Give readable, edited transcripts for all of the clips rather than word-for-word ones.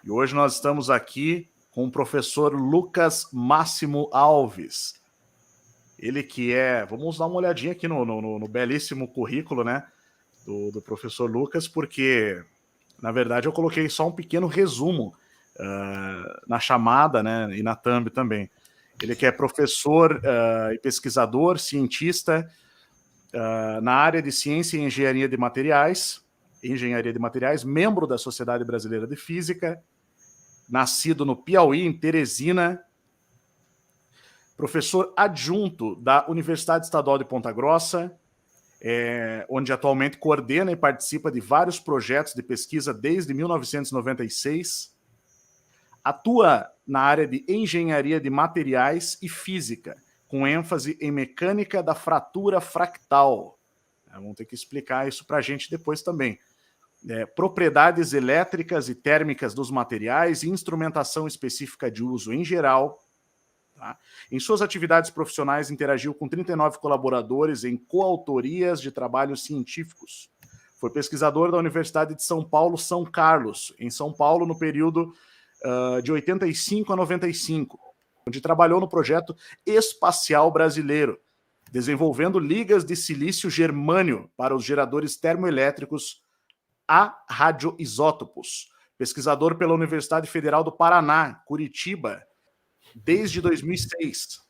E hoje nós estamos aqui com o professor Lucas Máximo Alves. Ele que é... Vamos dar uma olhadinha aqui no belíssimo currículo, né, do professor Lucas, porque, na verdade, eu coloquei só um pequeno resumo na chamada, né, e na thumb também. Ele que é professor e pesquisador, cientista na área de ciência e engenharia de materiais, membro da Sociedade Brasileira de Física, nascido no Piauí, em Teresina, professor adjunto da Universidade Estadual de Ponta Grossa, onde atualmente coordena e participa de vários projetos de pesquisa desde 1996, atua na área de engenharia de materiais e física, com ênfase em mecânica da fratura fractal. Vamos ter que explicar isso para a gente depois também. Propriedades elétricas e térmicas dos materiais e instrumentação específica de uso em geral. Tá? Em suas atividades profissionais, interagiu com 39 colaboradores em coautorias de trabalhos científicos. Foi pesquisador da Universidade de São Paulo, São Carlos, em São Paulo, no período de 85 a 95, onde trabalhou no projeto espacial brasileiro, desenvolvendo ligas de silício germânio para os geradores termoelétricos a radioisótopos. Pesquisador pela Universidade Federal do Paraná, Curitiba, desde 2006.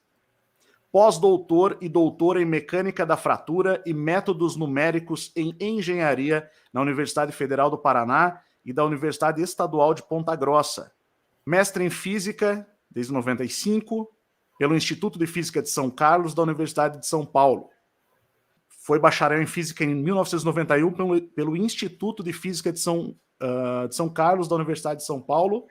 Pós-doutor e doutor em mecânica da fratura e métodos numéricos em engenharia na Universidade Federal do Paraná e da Universidade Estadual de Ponta Grossa. Mestre em física, desde 95, pelo Instituto de Física de São Carlos, da Universidade de São Paulo. Foi bacharel em física em 1991 pelo Instituto de Física de São Carlos, da Universidade de São Paulo,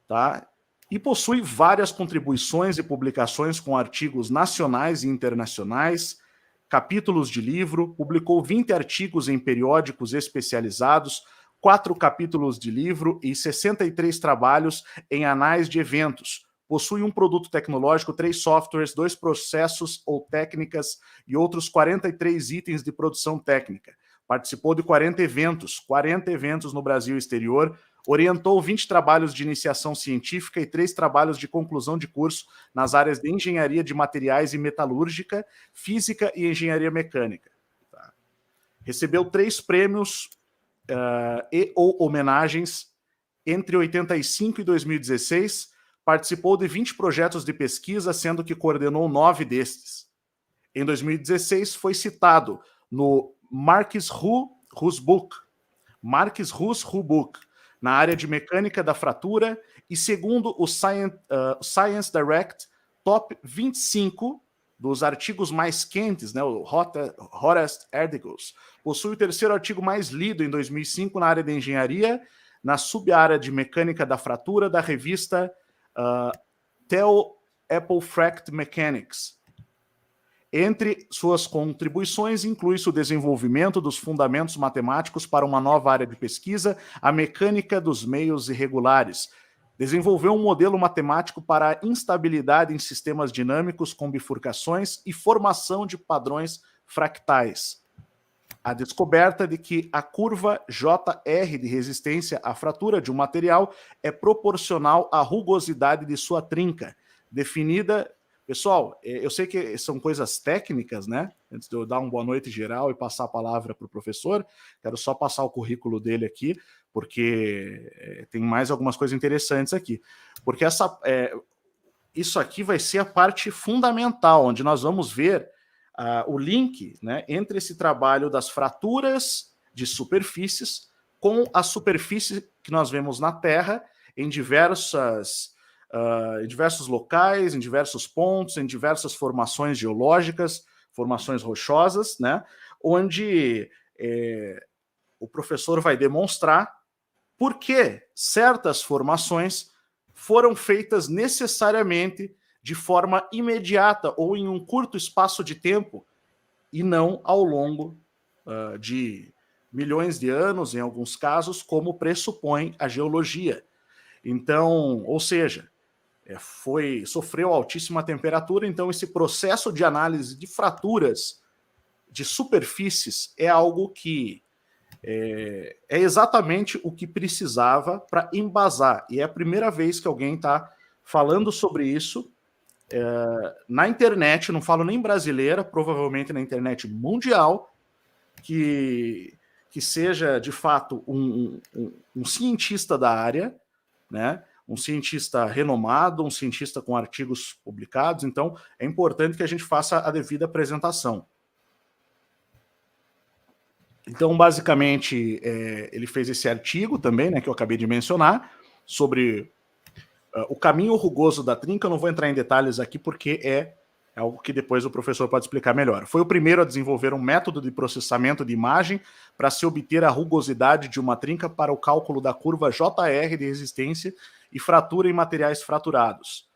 tá? E possui várias contribuições e publicações com artigos nacionais e internacionais, capítulos de livro, publicou 20 artigos em periódicos especializados, 4 capítulos de livro e 63 trabalhos em anais de eventos. Possui um produto tecnológico, 3 softwares, 2 processos ou técnicas e outros 43 itens de produção técnica. Participou de 40 eventos no Brasil e exterior, orientou 20 trabalhos de iniciação científica e 3 trabalhos de conclusão de curso nas áreas de engenharia de materiais e metalúrgica, física e engenharia mecânica. Tá? Recebeu 3 prêmios e ou homenagens entre 85 e 2016, participou de 20 projetos de pesquisa, sendo que coordenou 9 destes. Em 2016, foi citado no Marquis Rus Book, na área de mecânica da fratura, e segundo o Science Direct, top 25 dos artigos mais quentes, né, o Hottest Articles. Possui o 3º artigo mais lido em 2005 na área de engenharia, na sub-área de mecânica da fratura da revista Tel Apple Fract Mechanics. Entre suas contribuições, inclui-se o desenvolvimento dos fundamentos matemáticos para uma nova área de pesquisa, a mecânica dos meios irregulares. Desenvolveu um modelo matemático para a instabilidade em sistemas dinâmicos com bifurcações e formação de padrões fractais. A descoberta de que a curva JR de resistência à fratura de um material é proporcional à rugosidade de sua trinca, definida... Pessoal, eu sei que são coisas técnicas, né? Antes de eu dar uma boa noite geral e passar a palavra para o professor, quero só passar o currículo dele aqui, porque tem mais algumas coisas interessantes aqui. Porque isso aqui vai ser a parte fundamental, onde nós vamos ver o link, né, entre esse trabalho das fraturas de superfícies com a superfície que nós vemos na Terra em diversos locais, em diversos pontos, em diversas formações geológicas, formações rochosas, né, onde o professor vai demonstrar por que certas formações foram feitas necessariamente de forma imediata ou em um curto espaço de tempo e não ao longo de milhões de anos, em alguns casos, como pressupõe a geologia. Então, ou seja, sofreu altíssima temperatura, então esse processo de análise de fraturas de superfícies é algo que é exatamente o que precisava para embasar. E é a primeira vez que alguém está falando sobre isso na internet, não falo nem brasileira, provavelmente na internet mundial, que seja, de fato, um cientista da área, né? Um cientista renomado, um cientista com artigos publicados. Então, é importante que a gente faça a devida apresentação. Então, basicamente, ele fez esse artigo também, né, que eu acabei de mencionar, sobre o caminho rugoso da trinca. Eu não vou entrar em detalhes aqui, porque é algo que depois o professor pode explicar melhor. Foi o primeiro a desenvolver um método de processamento de imagem para se obter a rugosidade de uma trinca para o cálculo da curva JR de resistência e fratura em materiais fraturados.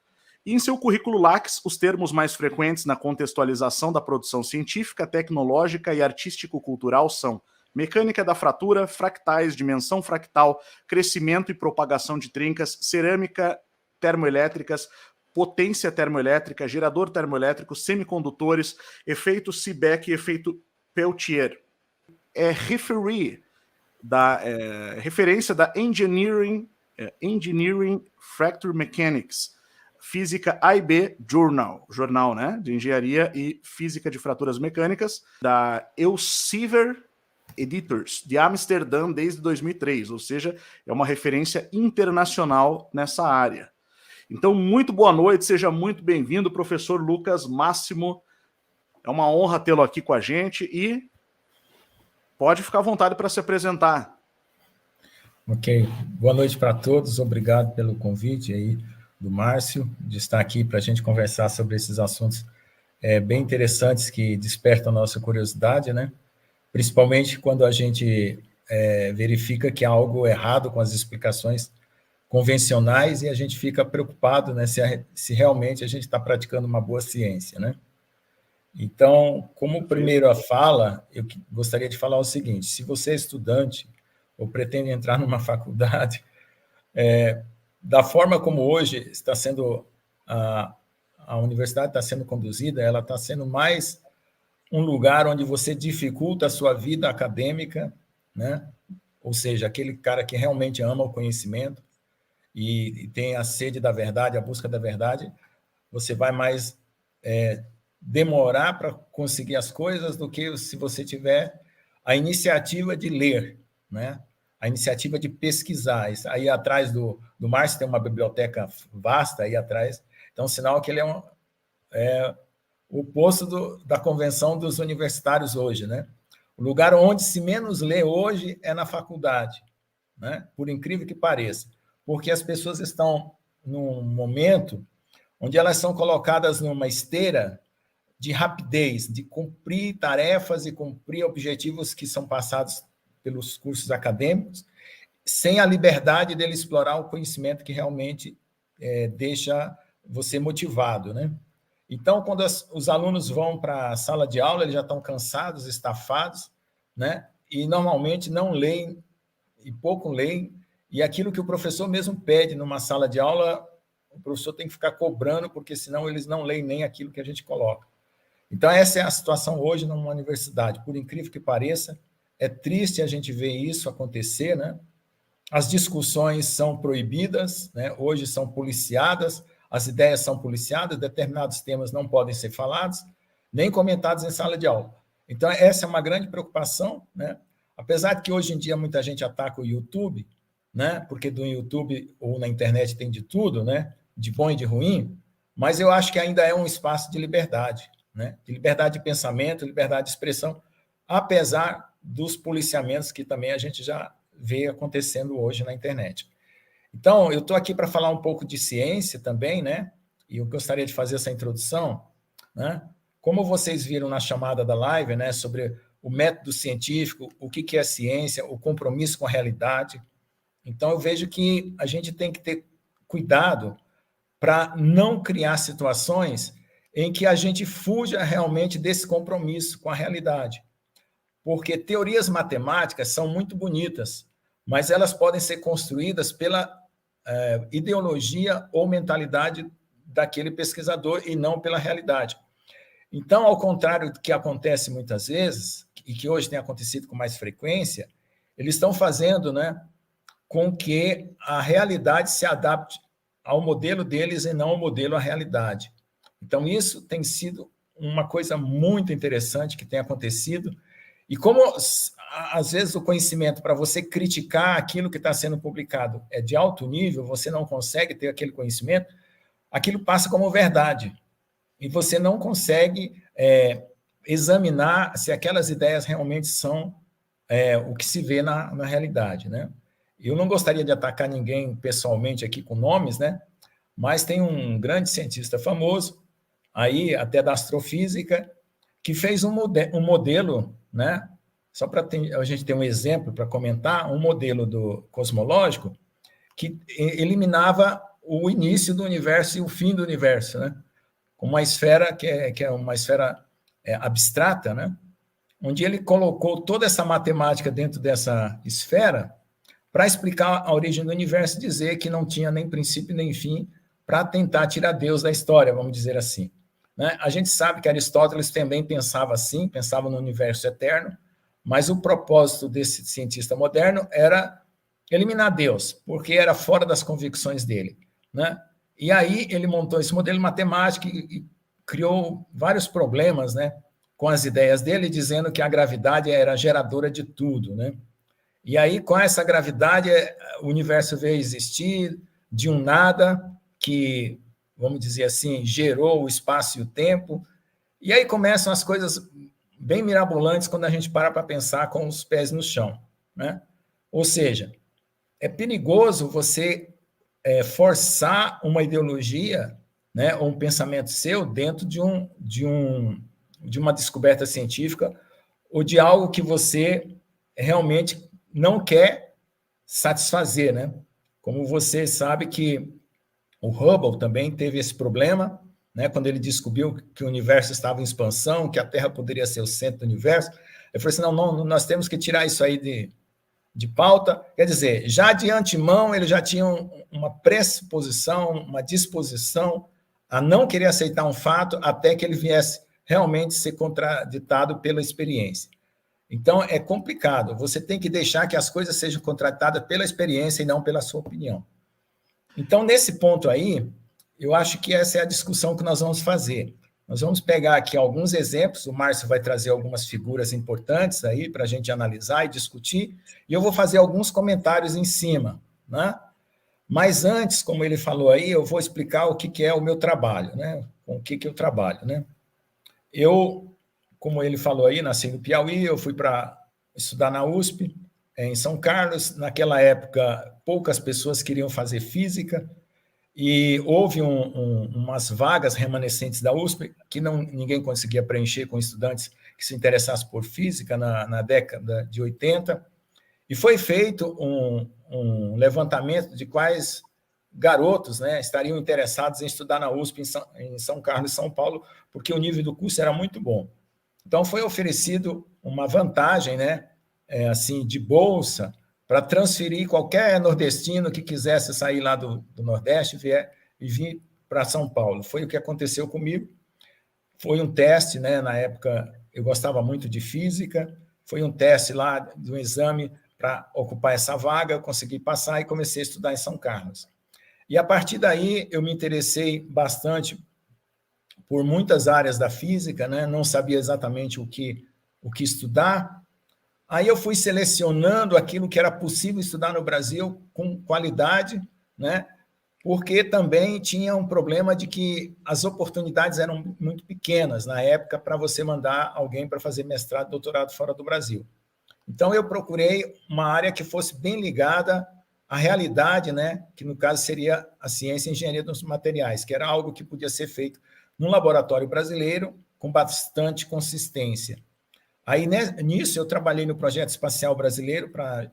E em seu currículo Lattes, os termos mais frequentes na contextualização da produção científica, tecnológica e artístico-cultural são mecânica da fratura, fractais, dimensão fractal, crescimento e propagação de trincas, cerâmica, termoelétricas, potência termoelétrica, gerador termoelétrico, semicondutores, efeito Seebeck e efeito Peltier. É referência da Engineering Fracture Mechanics, Física A&B Jornal, né, de Engenharia e Física de Fraturas Mecânicas, da Elsevier Editors, de Amsterdã, desde 2003, ou seja, é uma referência internacional nessa área. Então, muito boa noite, seja muito bem-vindo, professor Lucas Máximo. É uma honra tê-lo aqui com a gente e pode ficar à vontade para se apresentar. Ok, boa noite para todos, obrigado pelo convite aí do Márcio, de estar aqui para a gente conversar sobre esses assuntos bem interessantes que despertam a nossa curiosidade, né? Principalmente quando a gente verifica que há algo errado com as explicações convencionais e a gente fica preocupado, né, se realmente a gente está praticando uma boa ciência, né? Então, como primeiro a fala, eu gostaria de falar o seguinte: se você é estudante ou pretende entrar numa faculdade, da forma como hoje está sendo a universidade está sendo conduzida, ela está sendo mais um lugar onde você dificulta a sua vida acadêmica, né? Ou seja, aquele cara que realmente ama o conhecimento e tem a sede da verdade, a busca da verdade, você vai mais demorar para conseguir as coisas do que se você tiver a iniciativa de ler, né? A iniciativa de pesquisar. Aí atrás do Márcio tem uma biblioteca vasta aí atrás, então sinal que ele é o oposto da convenção dos universitários hoje, né? O lugar onde se menos lê hoje é na faculdade, né? Por incrível que pareça, porque as pessoas estão num momento onde elas são colocadas numa esteira de rapidez, de cumprir tarefas e cumprir objetivos que são passados pelos cursos acadêmicos, sem a liberdade dele explorar o conhecimento que realmente deixa você motivado, né? Então, quando os alunos vão para a sala de aula, eles já estão cansados, estafados, né? E normalmente não leem, e pouco leem, e aquilo que o professor mesmo pede numa sala de aula, o professor tem que ficar cobrando, porque senão eles não leem nem aquilo que a gente coloca. Então, essa é a situação hoje numa universidade. Por incrível que pareça, é triste a gente ver isso acontecer, né? As discussões são proibidas, né? Hoje são policiadas, as ideias são policiadas, determinados temas não podem ser falados, nem comentados em sala de aula. Então, essa é uma grande preocupação, né? Apesar de que hoje em dia muita gente ataca o YouTube, né? Porque do YouTube ou na internet tem de tudo, né? De bom e de ruim, mas eu acho que ainda é um espaço de liberdade, né? De liberdade de pensamento, liberdade de expressão, apesar dos policiamentos que também a gente já vê acontecendo hoje na internet. Então, eu estou aqui para falar um pouco de ciência também, né? E eu gostaria de fazer essa introdução, né? Como vocês viram na chamada da live, né? Sobre o método científico, o que é ciência, o compromisso com a realidade. Então, eu vejo que a gente tem que ter cuidado para não criar situações em que a gente fuja realmente desse compromisso com a realidade. Porque teorias matemáticas são muito bonitas, mas elas podem ser construídas pela ideologia ou mentalidade daquele pesquisador e não pela realidade. Então, ao contrário do que acontece muitas vezes, e que hoje tem acontecido com mais frequência, eles estão fazendo, né, com que a realidade se adapte ao modelo deles e não ao modelo à realidade. Então, isso tem sido uma coisa muito interessante que tem acontecido. E como, às vezes, o conhecimento para você criticar aquilo que está sendo publicado é de alto nível, você não consegue ter aquele conhecimento, aquilo passa como verdade. E você não consegue examinar se aquelas ideias realmente são o que se vê na realidade, né? Eu não gostaria de atacar ninguém pessoalmente aqui com nomes, né? Mas tem um grande cientista famoso, aí até da astrofísica, que fez um modelo, né? Só para a gente ter um exemplo para comentar, um modelo cosmológico que eliminava o início do universo e o fim do universo, né? Com uma esfera que é uma esfera abstrata, né? Onde ele colocou toda essa matemática dentro dessa esfera para explicar a origem do universo e dizer que não tinha nem princípio nem fim, para tentar tirar Deus da história, vamos dizer assim. Né? A gente sabe que Aristóteles também pensava assim, pensava no universo eterno, mas o propósito desse cientista moderno era eliminar Deus, porque era fora das convicções dele. Né? E aí ele montou esse modelo matemático e criou vários problemas, né, com as ideias dele, dizendo que a gravidade era geradora de tudo, né? E aí, com essa gravidade, o universo veio existir de um nada que, vamos dizer assim, gerou o espaço e o tempo. E aí começam as coisas bem mirabolantes quando a gente para pensar com os pés no chão, né? Ou seja, é perigoso você forçar uma ideologia, né, ou um pensamento seu dentro de uma descoberta científica ou de algo que você realmente não quer satisfazer, né? Como você sabe que o Hubble também teve esse problema, né? Quando ele descobriu que o universo estava em expansão, que a Terra poderia ser o centro do universo, ele falou assim, não, nós temos que tirar isso aí de pauta. Quer dizer, já de antemão ele já tinha uma pressuposição, uma disposição a não querer aceitar um fato até que ele viesse realmente ser contraditado pela experiência. Então, é complicado. Você tem que deixar que as coisas sejam contratadas pela experiência e não pela sua opinião. Então, nesse ponto aí, eu acho que essa é a discussão que nós vamos fazer. Nós vamos pegar aqui alguns exemplos, o Márcio vai trazer algumas figuras importantes aí para a gente analisar e discutir, e eu vou fazer alguns comentários em cima, né? Mas antes, como ele falou aí, eu vou explicar o que é o meu trabalho, né? Com o que eu trabalho, né? Eu, como ele falou aí, nasci no Piauí, eu fui para estudar na USP, em São Carlos. Naquela época, poucas pessoas queriam fazer física, e houve umas vagas remanescentes da USP que ninguém conseguia preencher com estudantes que se interessassem por física na década de 80, e foi feito um levantamento de quais garotos, né, estariam interessados em estudar na USP em São Carlos, São Paulo, porque o nível do curso era muito bom. Então, foi oferecido uma vantagem, né, assim, de bolsa, para transferir qualquer nordestino que quisesse sair lá do Nordeste e vir para São Paulo. Foi o que aconteceu comigo. Foi um teste, né? Na época, eu gostava muito de física. Foi um teste lá, de um exame para ocupar essa vaga. Eu consegui passar e comecei a estudar em São Carlos. E, a partir daí, eu me interessei bastante por muitas áreas da física, né? Não sabia exatamente o que estudar. Aí eu fui selecionando aquilo que era possível estudar no Brasil com qualidade, né? Porque também tinha um problema de que as oportunidades eram muito pequenas na época para você mandar alguém para fazer mestrado, doutorado fora do Brasil. Então eu procurei uma área que fosse bem ligada à realidade, né? Que no caso seria a ciência e engenharia dos materiais, que era algo que podia ser feito num laboratório brasileiro com bastante consistência. Aí, nisso, eu trabalhei no Projeto Espacial Brasileiro para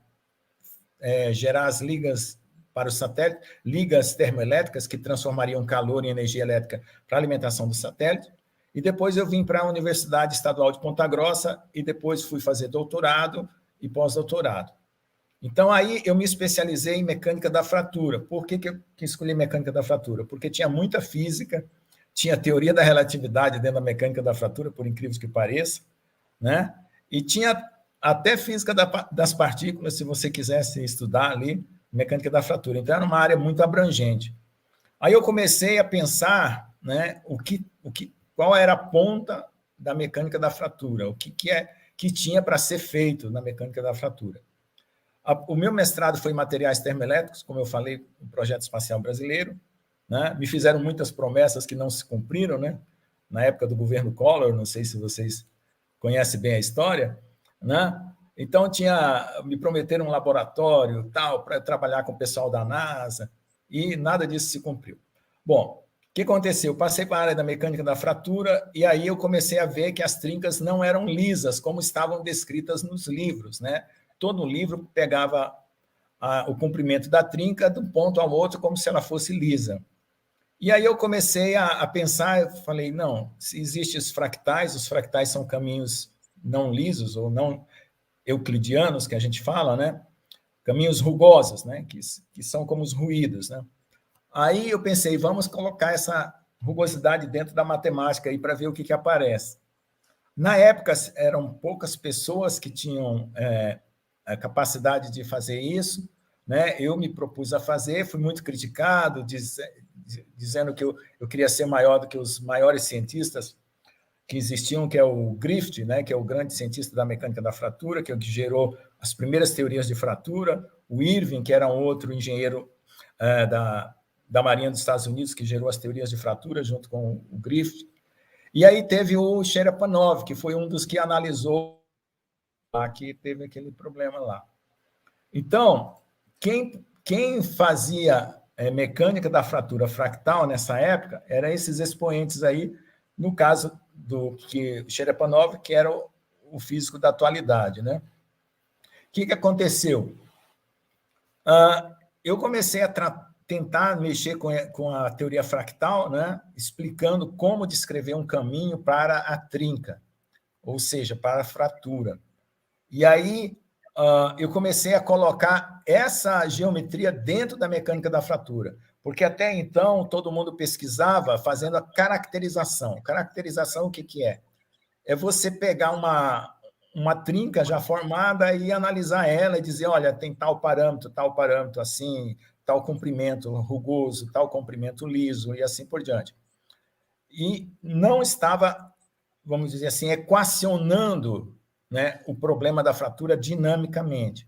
gerar as ligas para o satélite, ligas termoelétricas que transformariam calor em energia elétrica para a alimentação do satélite. E depois eu vim para a Universidade Estadual de Ponta Grossa e depois fui fazer doutorado e pós-doutorado. Então, aí eu me especializei em mecânica da fratura. Por que eu escolhi mecânica da fratura? Porque tinha muita física, tinha teoria da relatividade dentro da mecânica da fratura, por incrível que pareça, né? E tinha até física das partículas, se você quisesse estudar ali, mecânica da fratura. Então, era uma área muito abrangente. Aí eu comecei a pensar, né, qual era a ponta da mecânica da fratura, o que tinha para ser feito na mecânica da fratura. O meu mestrado foi em materiais termoelétricos, como eu falei, no Projeto Espacial Brasileiro, né? Me fizeram muitas promessas que não se cumpriram, né? Na época do governo Collor, não sei se vocês conhecem bem a história, né? Então, me prometeram um laboratório tal para trabalhar com o pessoal da NASA, e nada disso se cumpriu. Bom, o que aconteceu? Eu passei para a área da mecânica da fratura, e aí eu comecei a ver que as trincas não eram lisas, como estavam descritas nos livros, né? Todo livro pegava o comprimento da trinca de um ponto ao outro como se ela fosse lisa. E aí eu comecei a pensar, eu falei, não, se existem os fractais são caminhos não lisos ou não euclidianos, que a gente fala, né? Caminhos rugosos, né? Que são como os ruídos, né? Aí eu pensei, vamos colocar essa rugosidade dentro da matemática aí para ver o que aparece. Na época, eram poucas pessoas que tinham a capacidade de fazer isso, né? Eu me propus a fazer, fui muito criticado, dizendo que eu queria ser maior do que os maiores cientistas que existiam, que é o Griffith, né? Que é o grande cientista da mecânica da fratura, que é o que gerou as primeiras teorias de fratura, o Irving, que era um outro engenheiro da Marinha dos Estados Unidos, que gerou as teorias de fratura junto com o Griffith. E aí teve o Cherepanov, que foi um dos que analisou lá, que teve aquele problema lá. Então, quem fazia mecânica da fratura fractal nessa época eram esses expoentes aí, no caso do Cherepanov, que era o físico da atualidade, né? O que aconteceu? Eu comecei a tentar mexer com a teoria fractal, né? Explicando como descrever um caminho para a trinca, ou seja, para a fratura. E aí eu comecei a colocar essa geometria dentro da mecânica da fratura, porque até então todo mundo pesquisava fazendo a caracterização. Caracterização, o que é? É você pegar uma trinca já formada e analisar ela e dizer, olha, tem tal parâmetro assim, tal comprimento rugoso, tal comprimento liso e assim por diante. E não estava, vamos dizer assim, equacionando, né, o problema da fratura dinamicamente.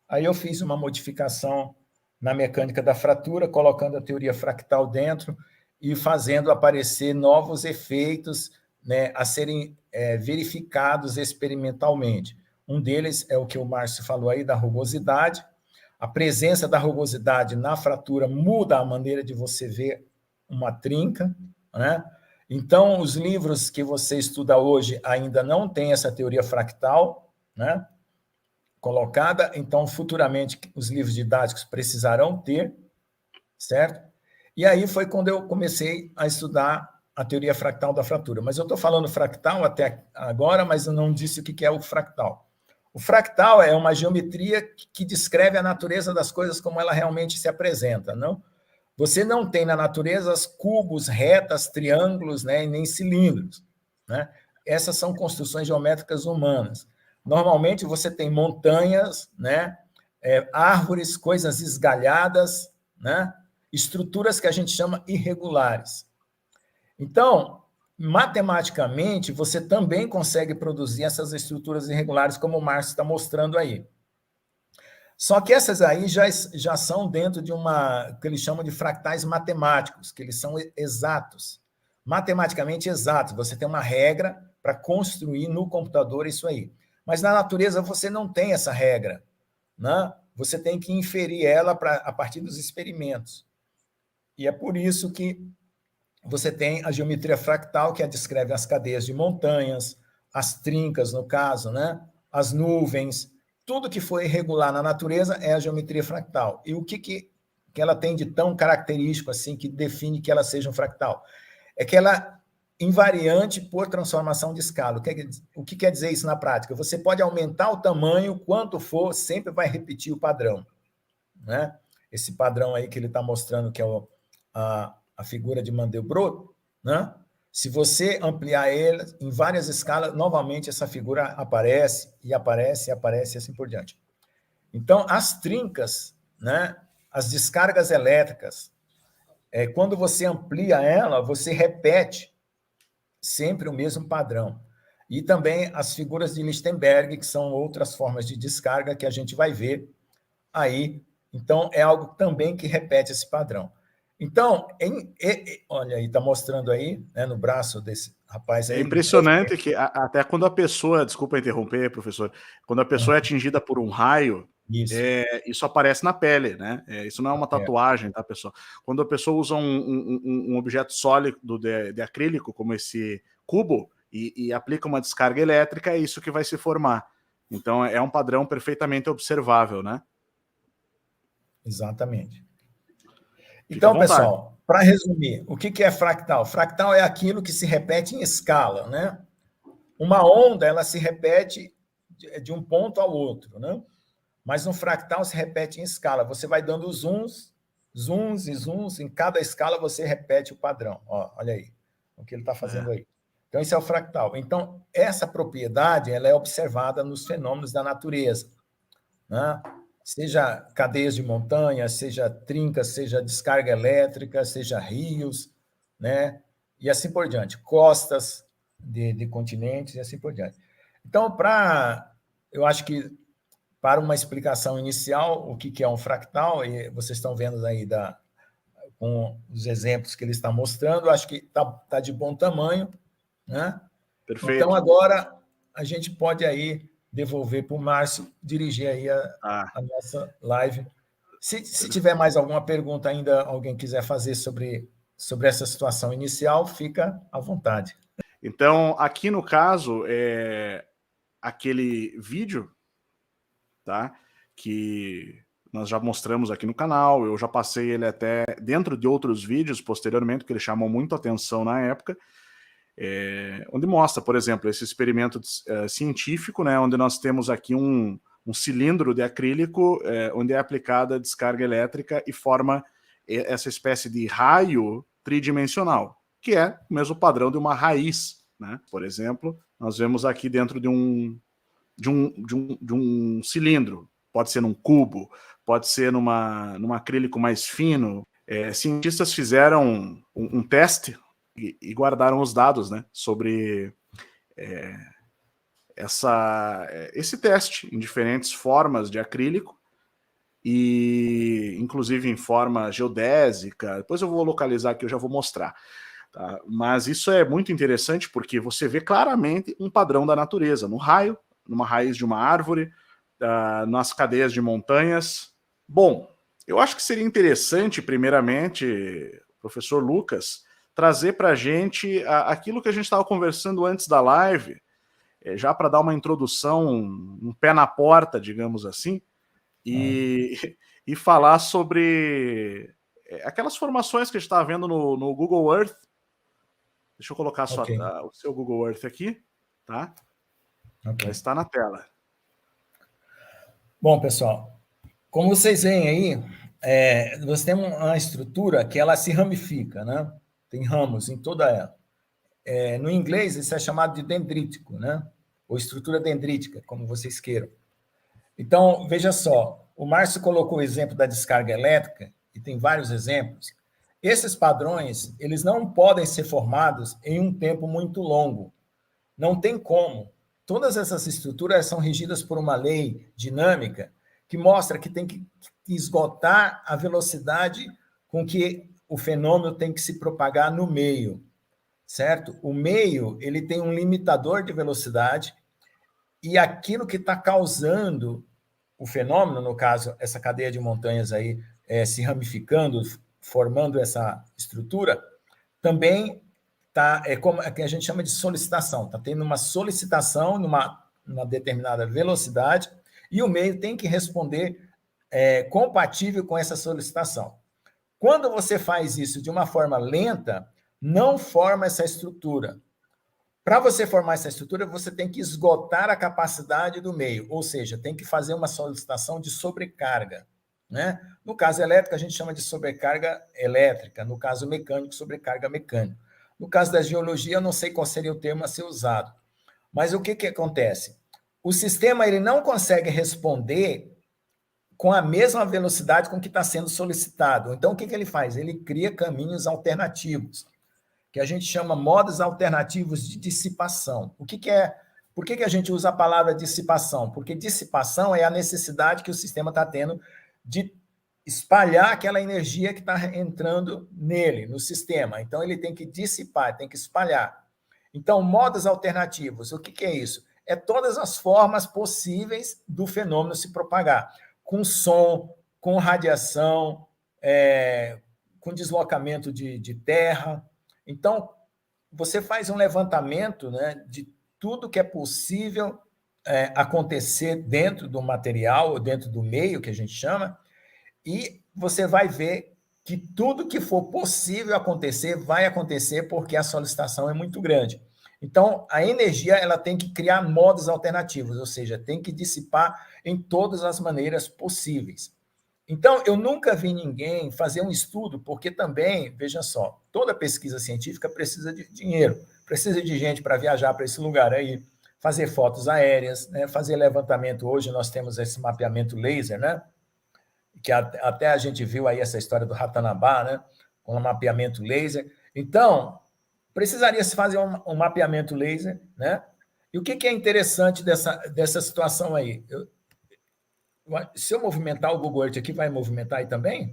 Aí eu fiz uma modificação na mecânica da fratura, colocando a teoria fractal dentro e fazendo aparecer novos efeitos, né, a serem verificados experimentalmente. Um deles é o que o Márcio falou aí, da rugosidade. A presença da rugosidade na fratura muda a maneira de você ver uma trinca, né? Então, os livros que você estuda hoje ainda não têm essa teoria fractal, né, colocada, então, futuramente, os livros didáticos precisarão ter, certo? E aí foi quando eu comecei a estudar a teoria fractal da fratura. Mas eu estou falando fractal até agora, mas eu não disse o que é o fractal. O fractal é uma geometria que descreve a natureza das coisas como ela realmente se apresenta, não? Você não tem na natureza cubos, retas, triângulos, né, e nem cilindros, né? Essas são construções geométricas humanas. Normalmente você tem montanhas, né, árvores, coisas esgalhadas, né, estruturas que a gente chama irregulares. Então, matematicamente, você também consegue produzir essas estruturas irregulares, como o Márcio está mostrando aí. Só que essas aí já são dentro de que eles chamam de fractais matemáticos, que eles são exatos, matematicamente exatos. Você tem uma regra para construir no computador isso aí. Mas na natureza você não tem essa regra, né? Você tem que inferir ela a partir dos experimentos. E é por isso que você tem a geometria fractal, que descreve as cadeias de montanhas, as trincas, no caso, né? As nuvens. Tudo que foi irregular na natureza é a geometria fractal. E o que ela tem de tão característico assim que define que ela seja um fractal? É que ela é invariante por transformação de escala. O que quer dizer isso na prática? Você pode aumentar o tamanho quanto for, sempre vai repetir o padrão, né? Esse padrão aí que ele está mostrando, que é a figura de Mandelbrot, né? Se você ampliar ele em várias escalas, novamente essa figura aparece, e aparece, e aparece, e assim por diante. Então, as trincas, né, as descargas elétricas, quando você amplia ela, você repete sempre o mesmo padrão. E também as figuras de Lichtenberg, que são outras formas de descarga que a gente vai ver aí. Então, é algo também que repete esse padrão. Então, olha aí, está mostrando aí, né, no braço desse rapaz aí. É impressionante que até quando a pessoa, desculpa interromper, professor, quando a pessoa é atingida por um raio, isso aparece na pele, né? Isso não é uma tatuagem, tá, pessoal? Quando a pessoa usa um objeto sólido de acrílico, como esse cubo, e aplica uma descarga elétrica, é isso que vai se formar. Então, é um padrão perfeitamente observável, né? Exatamente. Fica à Então, vontade. pessoal, para resumir, o que é fractal? Fractal é aquilo que se repete em escala, né? Uma onda, ela se repete de um ponto ao outro, né? Mas no fractal se repete em escala. Você vai dando zooms, zooms e zooms, em cada escala você repete o padrão. Ó, olha aí, o que ele está fazendo aí. Então, isso é o fractal. Então, essa propriedade ela é observada nos fenômenos da natureza, né? Seja cadeias de montanha, seja trincas, seja descarga elétrica, seja rios, né? E assim por diante, costas de continentes e assim por diante. Então, eu acho que para uma explicação inicial, o que é um fractal, e vocês estão vendo aí com os exemplos que ele está mostrando, acho que tá de bom tamanho, né? Perfeito. Então, agora, a gente pode aí devolver para o Márcio dirigir aí a nossa live. Se tiver mais alguma pergunta ainda, alguém quiser fazer sobre essa situação inicial, fica à vontade. Então, aqui no caso, aquele vídeo, tá? Que nós já mostramos aqui no canal, eu já passei ele até dentro de outros vídeos posteriormente, que ele chamou muito atenção na época, onde mostra, por exemplo, esse experimento científico, né, onde nós temos aqui um cilindro de acrílico, onde é aplicada a descarga elétrica e forma essa espécie de raio tridimensional, que é o mesmo padrão de uma raiz, né? Por exemplo, nós vemos aqui dentro de um cilindro, pode ser num cubo, pode ser num acrílico mais fino. Cientistas fizeram um teste e guardaram os dados, né, sobre esse teste em diferentes formas de acrílico, e inclusive em forma geodésica. Depois eu vou localizar aqui, eu já vou mostrar. Tá? Mas isso é muito interessante porque você vê claramente um padrão da natureza, no raio, numa raiz de uma árvore, nas cadeias de montanhas. Bom, eu acho que seria interessante, primeiramente, professor Lucas, trazer para a gente aquilo que a gente estava conversando antes da live, já para dar uma introdução, um pé na porta, digamos assim, e falar sobre aquelas formações que a gente estava vendo no Google Earth. Deixa eu colocar o seu Google Earth aqui, tá? Já está na tela. Bom, pessoal, como vocês veem aí, nós temos uma estrutura que ela se ramifica, né? Tem ramos em toda ela. No inglês, isso é chamado de dendrítico, né? Ou estrutura dendrítica, como vocês queiram. Então, veja só, o Márcio colocou o exemplo da descarga elétrica, e tem vários exemplos. Esses padrões, eles não podem ser formados em um tempo muito longo. Não tem como. Todas essas estruturas são regidas por uma lei dinâmica que mostra que tem que esgotar a velocidade com que o fenômeno tem que se propagar no meio, certo? O meio, ele tem um limitador de velocidade e aquilo que está causando o fenômeno, no caso, essa cadeia de montanhas aí se ramificando, formando essa estrutura, também como que a gente chama de solicitação. Está tendo uma solicitação numa determinada velocidade e o meio tem que responder compatível com essa solicitação. Quando você faz isso de uma forma lenta, não forma essa estrutura. Para você formar essa estrutura, você tem que esgotar a capacidade do meio, ou seja, tem que fazer uma solicitação de sobrecarga, né? No caso elétrico, a gente chama de sobrecarga elétrica, no caso mecânico, sobrecarga mecânica. No caso da geologia, eu não sei qual seria o termo a ser usado. Mas o que acontece? O sistema ele não consegue responder com a mesma velocidade com que está sendo solicitado. Então, o que ele faz? Ele cria caminhos alternativos, que a gente chama modos alternativos de dissipação. O que é? Por que a gente usa a palavra dissipação? Porque dissipação é a necessidade que o sistema está tendo de espalhar aquela energia que está entrando nele, no sistema. Então, ele tem que dissipar, tem que espalhar. Então, modos alternativos, o que é isso? É todas as formas possíveis do fenômeno se propagar, com som, com radiação, com deslocamento de terra. Então, você faz um levantamento, né, de tudo que é possível acontecer dentro do material, ou dentro do meio, que a gente chama, e você vai ver que tudo que for possível acontecer, vai acontecer porque a solicitação é muito grande. Então, a energia ela tem que criar modos alternativos, ou seja, tem que dissipar em todas as maneiras possíveis. Então, eu nunca vi ninguém fazer um estudo, porque também, veja só, toda pesquisa científica precisa de dinheiro, precisa de gente para viajar para esse lugar aí, fazer fotos aéreas, né, fazer levantamento. Hoje nós temos esse mapeamento laser, né? Que até a gente viu aí essa história do Ratanabá, né? Com o mapeamento laser. Então, precisaria se fazer um mapeamento laser, né? E o que é interessante dessa situação aí? Se eu movimentar o Google Earth aqui, vai movimentar aí também?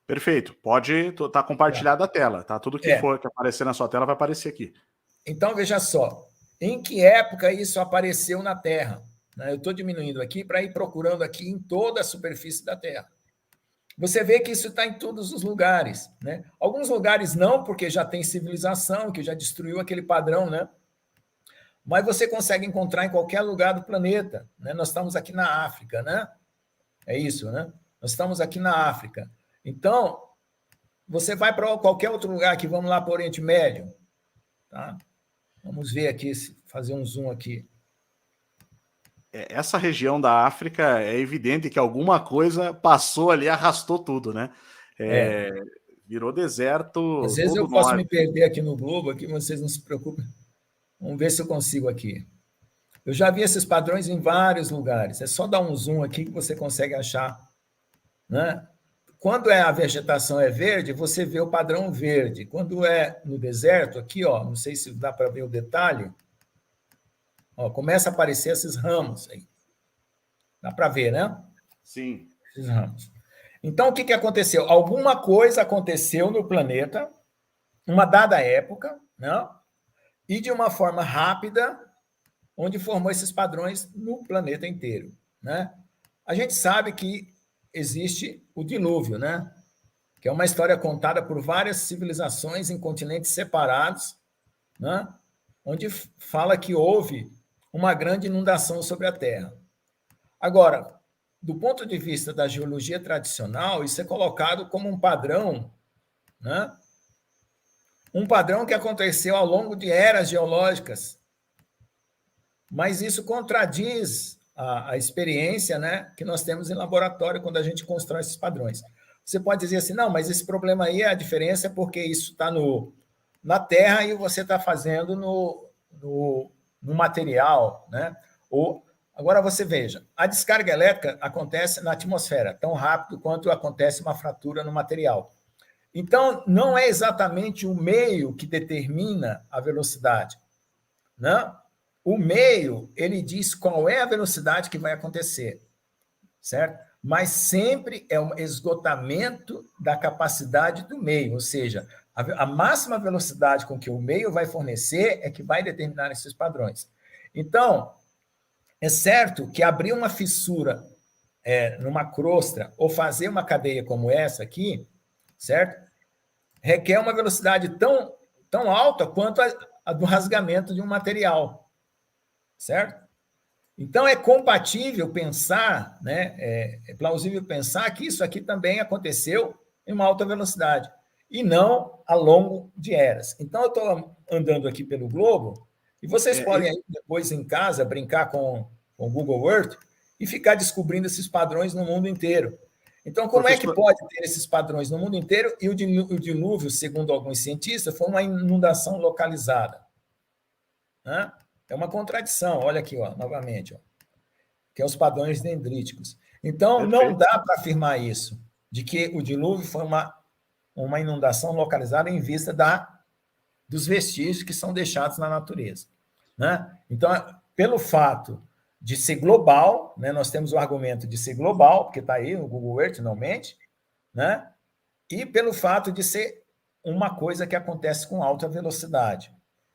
Perfeito. Pode estar compartilhada a tela, tá? Tudo que for que aparecer na sua tela vai aparecer aqui. Então, veja só. Em que época isso apareceu na Terra? Eu estou diminuindo aqui para ir procurando aqui em toda a superfície da Terra. Você vê que isso está em todos os lugares, né? Alguns lugares não, porque já tem civilização, que já destruiu aquele padrão, né? Mas você consegue encontrar em qualquer lugar do planeta, né? Nós estamos aqui na África, né? É isso, né? Nós estamos aqui na África. Então, você vai para qualquer outro lugar aqui, vamos lá para o Oriente Médio, tá? Vamos ver aqui, fazer um zoom aqui. Essa região da África é evidente que alguma coisa passou ali, arrastou tudo, né? Virou deserto. Às vezes eu posso me perder aqui no globo, aqui vocês não se preocupem. Vamos ver se eu consigo aqui. Eu já vi esses padrões em vários lugares. É só dar um zoom aqui que você consegue achar, né? Quando a vegetação é verde, você vê o padrão verde. Quando é no deserto, aqui, ó, não sei se dá para ver o detalhe, ó, começa a aparecer esses ramos aí. Dá para ver, né? Sim. Esses ramos. Então, o que aconteceu? Alguma coisa aconteceu no planeta, uma dada época, né? E de uma forma rápida, onde formou esses padrões no planeta inteiro, né? A gente sabe que existe o dilúvio, né? Que é uma história contada por várias civilizações em continentes separados, né? Onde fala que houve uma grande inundação sobre a Terra. Agora, do ponto de vista da geologia tradicional, isso é colocado como um padrão, né? Um padrão que aconteceu ao longo de eras geológicas. Mas isso contradiz a experiência, né, que nós temos em laboratório quando a gente constrói esses padrões. Você pode dizer assim, não, mas esse problema aí, a diferença é porque isso está na Terra e você está fazendo no material, né? Agora você veja, a descarga elétrica acontece na atmosfera, tão rápido quanto acontece uma fratura no material. Então, não é exatamente o meio que determina a velocidade, não? O meio, ele diz qual é a velocidade que vai acontecer, certo? Mas sempre é um esgotamento da capacidade do meio, ou seja, a máxima velocidade com que o meio vai fornecer é que vai determinar esses padrões. Então, é certo que abrir uma fissura numa crosta ou fazer uma cadeia como essa aqui, certo? Requer uma velocidade tão alta quanto a do rasgamento de um material. Certo? Então, é compatível pensar, né? É plausível pensar que isso aqui também aconteceu em uma alta velocidade, e não ao longo de eras. Então, eu estou andando aqui pelo globo, e vocês podem aí, depois em casa, brincar com o Google Earth e ficar descobrindo esses padrões no mundo inteiro. Então, como é que pode ter esses padrões no mundo inteiro? E o dilúvio, segundo alguns cientistas, foi uma inundação localizada. Né? É uma contradição. Olha aqui, ó, novamente, ó, que é os padrões dendríticos. Então, Perfeito. não dá para afirmar isso, de que o dilúvio foi uma inundação localizada em vista dos vestígios que são deixados na natureza. Né? Então, pelo fato de ser global, né, nós temos o argumento de ser global, porque está aí no Google Earth, não mente, né? E pelo fato de ser uma coisa que acontece com alta velocidade.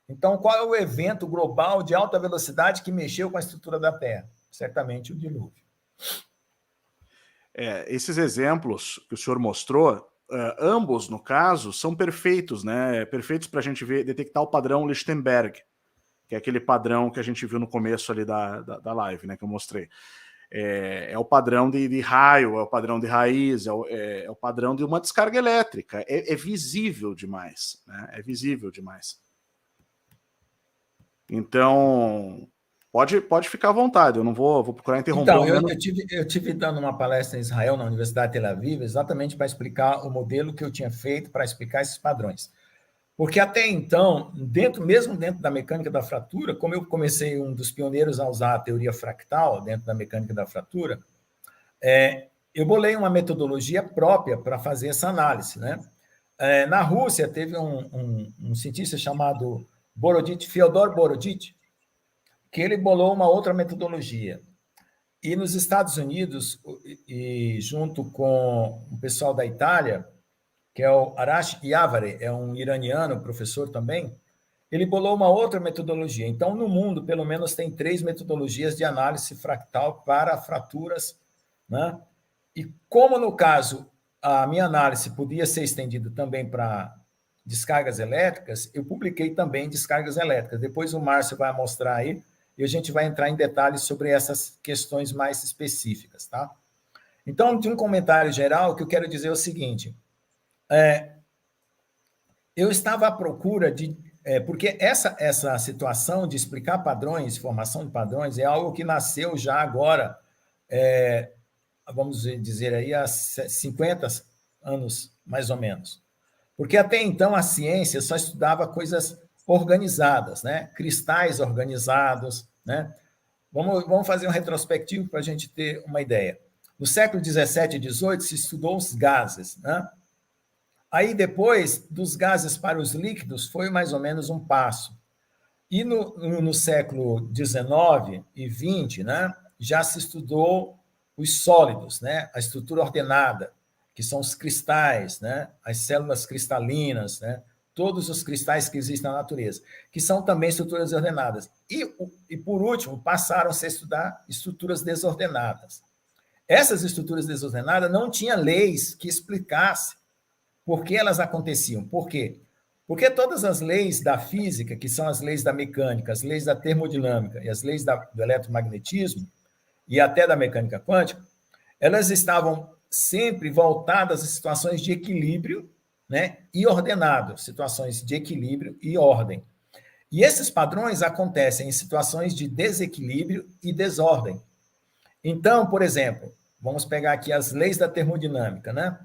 Então, qual é o evento global de alta velocidade que mexeu com a estrutura da Terra? Certamente o dilúvio. Esses exemplos que o senhor mostrou, ambos, no caso, são perfeitos, né? Perfeitos para a gente detectar o padrão Lichtenberg, que é aquele padrão que a gente viu no começo ali da live, né, que eu mostrei. É o padrão de raio, é o padrão de raiz, é o padrão de uma descarga elétrica. É visível demais, né? É visível demais. Então, pode ficar à vontade, eu não vou procurar interromper. Então, eu tive dando uma palestra em Israel, na Universidade de Tel Aviv, exatamente para explicar o modelo que eu tinha feito para explicar esses padrões. Porque até então, mesmo dentro da mecânica da fratura, como eu comecei um dos pioneiros a usar a teoria fractal dentro da mecânica da fratura, eu bolei uma metodologia própria para fazer essa análise. Né? Na Rússia, teve um cientista chamado Fyodor Borodit, que ele bolou uma outra metodologia. E nos Estados Unidos, e junto com o pessoal da Itália, que é o Arash Yavari, é um iraniano, professor também, ele bolou uma outra metodologia. Então, no mundo, pelo menos, tem 3 metodologias de análise fractal para fraturas. Né? E como, no caso, a minha análise podia ser estendida também para descargas elétricas, eu publiquei também descargas elétricas. Depois o Márcio vai mostrar aí, e a gente vai entrar em detalhes sobre essas questões mais específicas. Tá? Então, de um comentário geral, o que eu quero dizer é o seguinte... eu estava à procura de... porque essa situação de explicar padrões, formação de padrões, é algo que nasceu já agora, vamos dizer aí, há 50 anos, mais ou menos. Porque até então a ciência só estudava coisas organizadas, né? Cristais organizados. Né? Vamos fazer um retrospectivo para a gente ter uma ideia. No século 17 e 18 se estudou os gases, né? Aí, depois, dos gases para os líquidos, foi mais ou menos um passo. E no século XIX e XX, né, já se estudou os sólidos, né, a estrutura ordenada, que são os cristais, né, as células cristalinas, né, todos os cristais que existem na natureza, que são também estruturas ordenadas. E por último, passaram-se a estudar estruturas desordenadas. Essas estruturas desordenadas não tinham leis que explicassem por que elas aconteciam. Por quê? Porque todas as leis da física, que são as leis da mecânica, as leis da termodinâmica e as leis do eletromagnetismo, e até da mecânica quântica, elas estavam sempre voltadas a situações de equilíbrio, né, e ordenado, situações de equilíbrio e ordem. E esses padrões acontecem em situações de desequilíbrio e desordem. Então, por exemplo, vamos pegar aqui as leis da termodinâmica, né?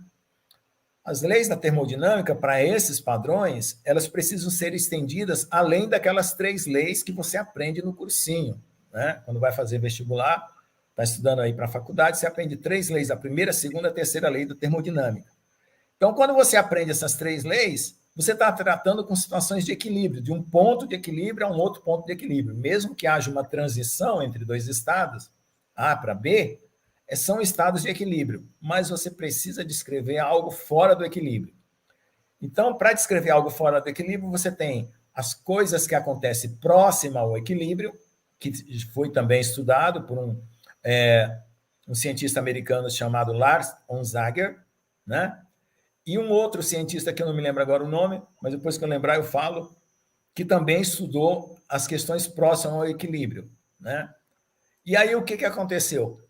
As leis da termodinâmica, para esses padrões, elas precisam ser estendidas além daquelas 3 leis que você aprende no cursinho. Né? Quando vai fazer vestibular, está estudando aí para a faculdade, você aprende 3 leis, a primeira, a segunda, a terceira lei da termodinâmica. Então, quando você aprende essas 3 leis, você está tratando com situações de equilíbrio, de um ponto de equilíbrio a um outro ponto de equilíbrio. Mesmo que haja uma transição entre 2 estados, A para B, são estados de equilíbrio, mas você precisa descrever algo fora do equilíbrio. Então, para descrever algo fora do equilíbrio, você tem as coisas que acontecem próxima ao equilíbrio, que foi também estudado por um cientista americano chamado Lars Onsager, né? E um outro cientista, que eu não me lembro agora o nome, mas depois que eu lembrar eu falo, que também estudou as questões próximas ao equilíbrio. Né? E aí o que aconteceu?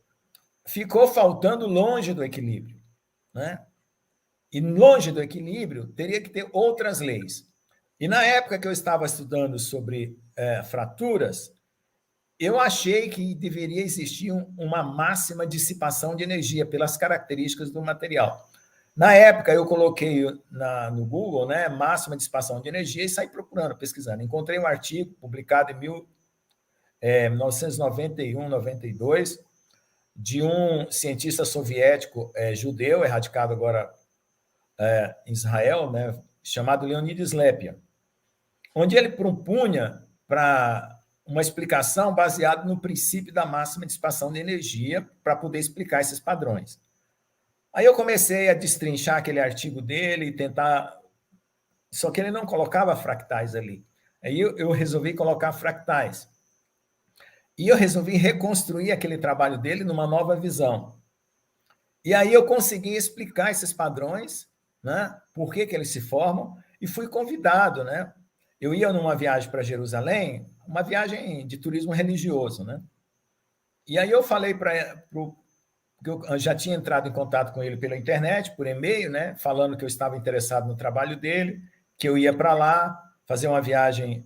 Ficou faltando longe do equilíbrio. Né? E longe do equilíbrio, teria que ter outras leis. E na época que eu estava estudando sobre fraturas, eu achei que deveria existir uma máxima dissipação de energia pelas características do material. Na época, eu coloquei no Google, né, máxima dissipação de energia e saí procurando, pesquisando. Encontrei um artigo publicado em 1991, 92, de um cientista soviético judeu, radicado agora em Israel, né, chamado Leonid Slepia, onde ele propunha para uma explicação baseada no princípio da máxima dissipação de energia para poder explicar esses padrões. Aí eu comecei a destrinchar aquele artigo dele e tentar... Só que ele não colocava fractais ali. Aí eu resolvi colocar fractais. E eu resolvi reconstruir aquele trabalho dele numa nova visão. E aí eu consegui explicar esses padrões, né? Por que eles se formam, e fui convidado, né? Eu ia numa viagem para Jerusalém, uma viagem de turismo religioso, né? E aí eu falei para porque eu já tinha entrado em contato com ele pela internet, por e-mail, né? Falando que eu estava interessado no trabalho dele, que eu ia para lá fazer uma viagem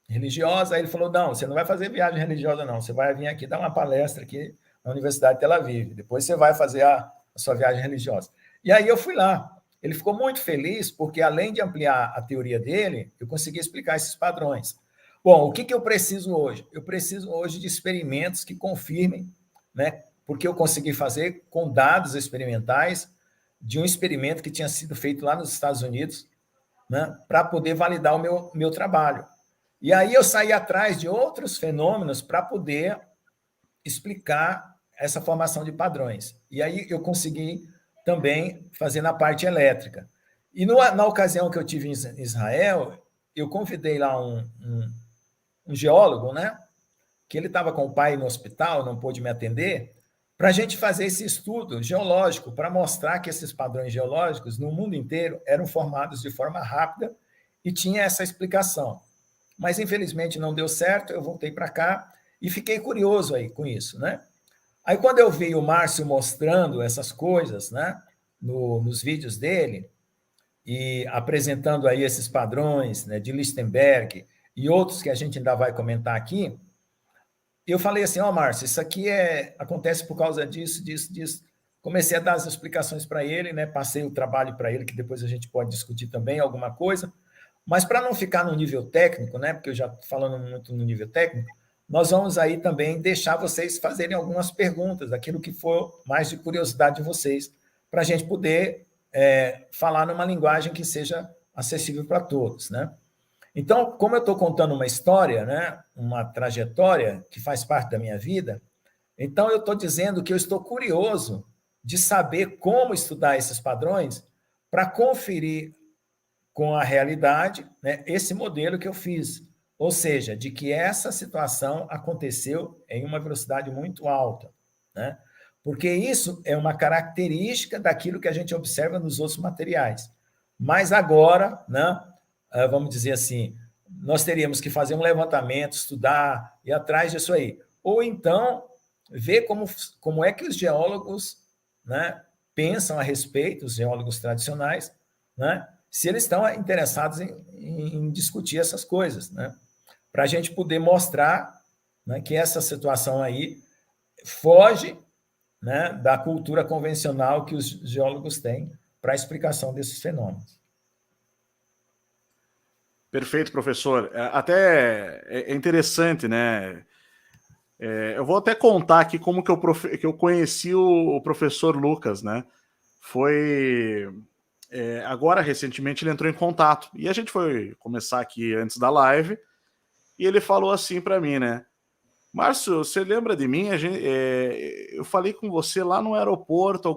religiosa. Aí ele falou: não, você não vai fazer viagem religiosa, não. Você vai vir aqui dar uma palestra aqui na Universidade de Tel Aviv. Depois você vai fazer a sua viagem religiosa. E aí eu fui lá. Ele ficou muito feliz porque, além de ampliar a teoria dele, eu consegui explicar esses padrões. Bom, o que eu preciso hoje? Eu preciso hoje de experimentos que confirmem, né? Porque eu consegui fazer com dados experimentais de um experimento que tinha sido feito lá nos Estados Unidos, né? Para poder validar o meu trabalho. E aí eu saí atrás de outros fenômenos para poder explicar essa formação de padrões. E aí eu consegui também fazer na parte elétrica. E na ocasião que eu tive em Israel, eu convidei lá um geólogo, né? Que ele estava com o pai no hospital, não pôde me atender, para a gente fazer esse estudo geológico, para mostrar que esses padrões geológicos no mundo inteiro eram formados de forma rápida e tinha essa explicação. Mas, infelizmente, não deu certo, eu voltei para cá e fiquei curioso aí com isso, né? Aí, quando eu vi o Márcio mostrando essas coisas, né, nos vídeos dele, e apresentando aí esses padrões, né, de Lichtenberg e outros que a gente ainda vai comentar aqui, eu falei assim: ó, Márcio, isso aqui acontece por causa disso, disso, disso. Comecei a dar as explicações para ele, né? Passei o trabalho para ele, que depois a gente pode discutir também alguma coisa. Mas para não ficar no nível técnico, né? Porque eu já estou falando muito no nível técnico, nós vamos aí também deixar vocês fazerem algumas perguntas, daquilo que for mais de curiosidade de vocês, para a gente poder falar numa linguagem que seja acessível para todos, né? Então, como eu estou contando uma história, né, uma trajetória que faz parte da minha vida, então eu estou dizendo que eu estou curioso de saber como estudar esses padrões para conferir com a realidade, né, esse modelo que eu fiz. Ou seja, de que essa situação aconteceu em uma velocidade muito alta, né? Porque isso é uma característica daquilo que a gente observa nos outros materiais. Mas agora, né, vamos dizer assim, nós teríamos que fazer um levantamento, estudar, ir atrás disso aí. Ou então, ver como é que os geólogos, né, pensam a respeito, os geólogos tradicionais, né, se eles estão interessados em discutir essas coisas, né, para a gente poder mostrar, né, que essa situação aí foge, né, da cultura convencional que os geólogos têm para a explicação desses fenômenos. Perfeito, professor. Até é interessante, né? Eu vou até contar aqui como que eu conheci o professor Lucas, né? Foi agora, recentemente, ele entrou em contato. E a gente foi começar aqui antes da live, e ele falou assim para mim, né? Márcio, você lembra de mim? Eu falei com você lá no aeroporto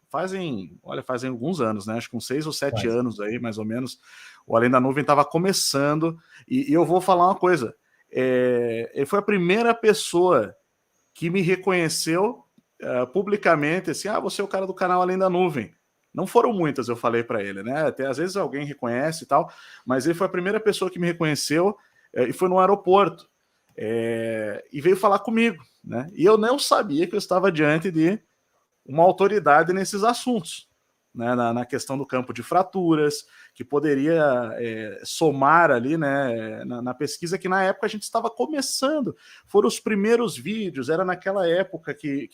fazem alguns anos, né? Acho que uns 6 ou 7 anos aí, mais ou menos. O Além da Nuvem estava começando, e eu vou falar uma coisa. Ele foi a primeira pessoa que me reconheceu publicamente, assim, você é o cara do canal Além da Nuvem. Não foram muitas, eu falei para ele, né? Até às vezes alguém reconhece e tal, mas ele foi a primeira pessoa que me reconheceu e foi no aeroporto. E veio falar comigo, né? E eu não sabia que eu estava diante de uma autoridade nesses assuntos, né, na questão do campo de fraturas, que poderia somar ali, né, na pesquisa que na época a gente estava começando. Foram os primeiros vídeos, era naquela época que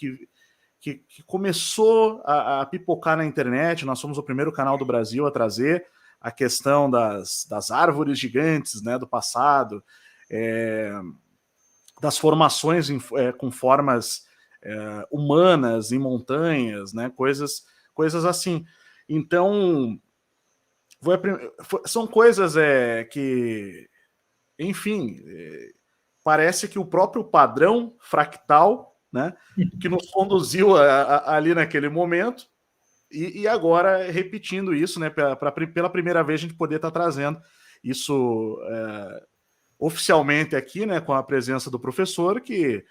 começou a pipocar na internet. Nós fomos o primeiro canal do Brasil a trazer a questão das árvores gigantes, né, do passado, das formações com formas humanas em montanhas, né, coisas assim. Então, são coisas que, enfim, parece que o próprio padrão fractal, né, que nos conduziu ali naquele momento, e agora repetindo isso, né, pela primeira vez a gente poder estar trazendo isso oficialmente aqui, né, com a presença do professor, que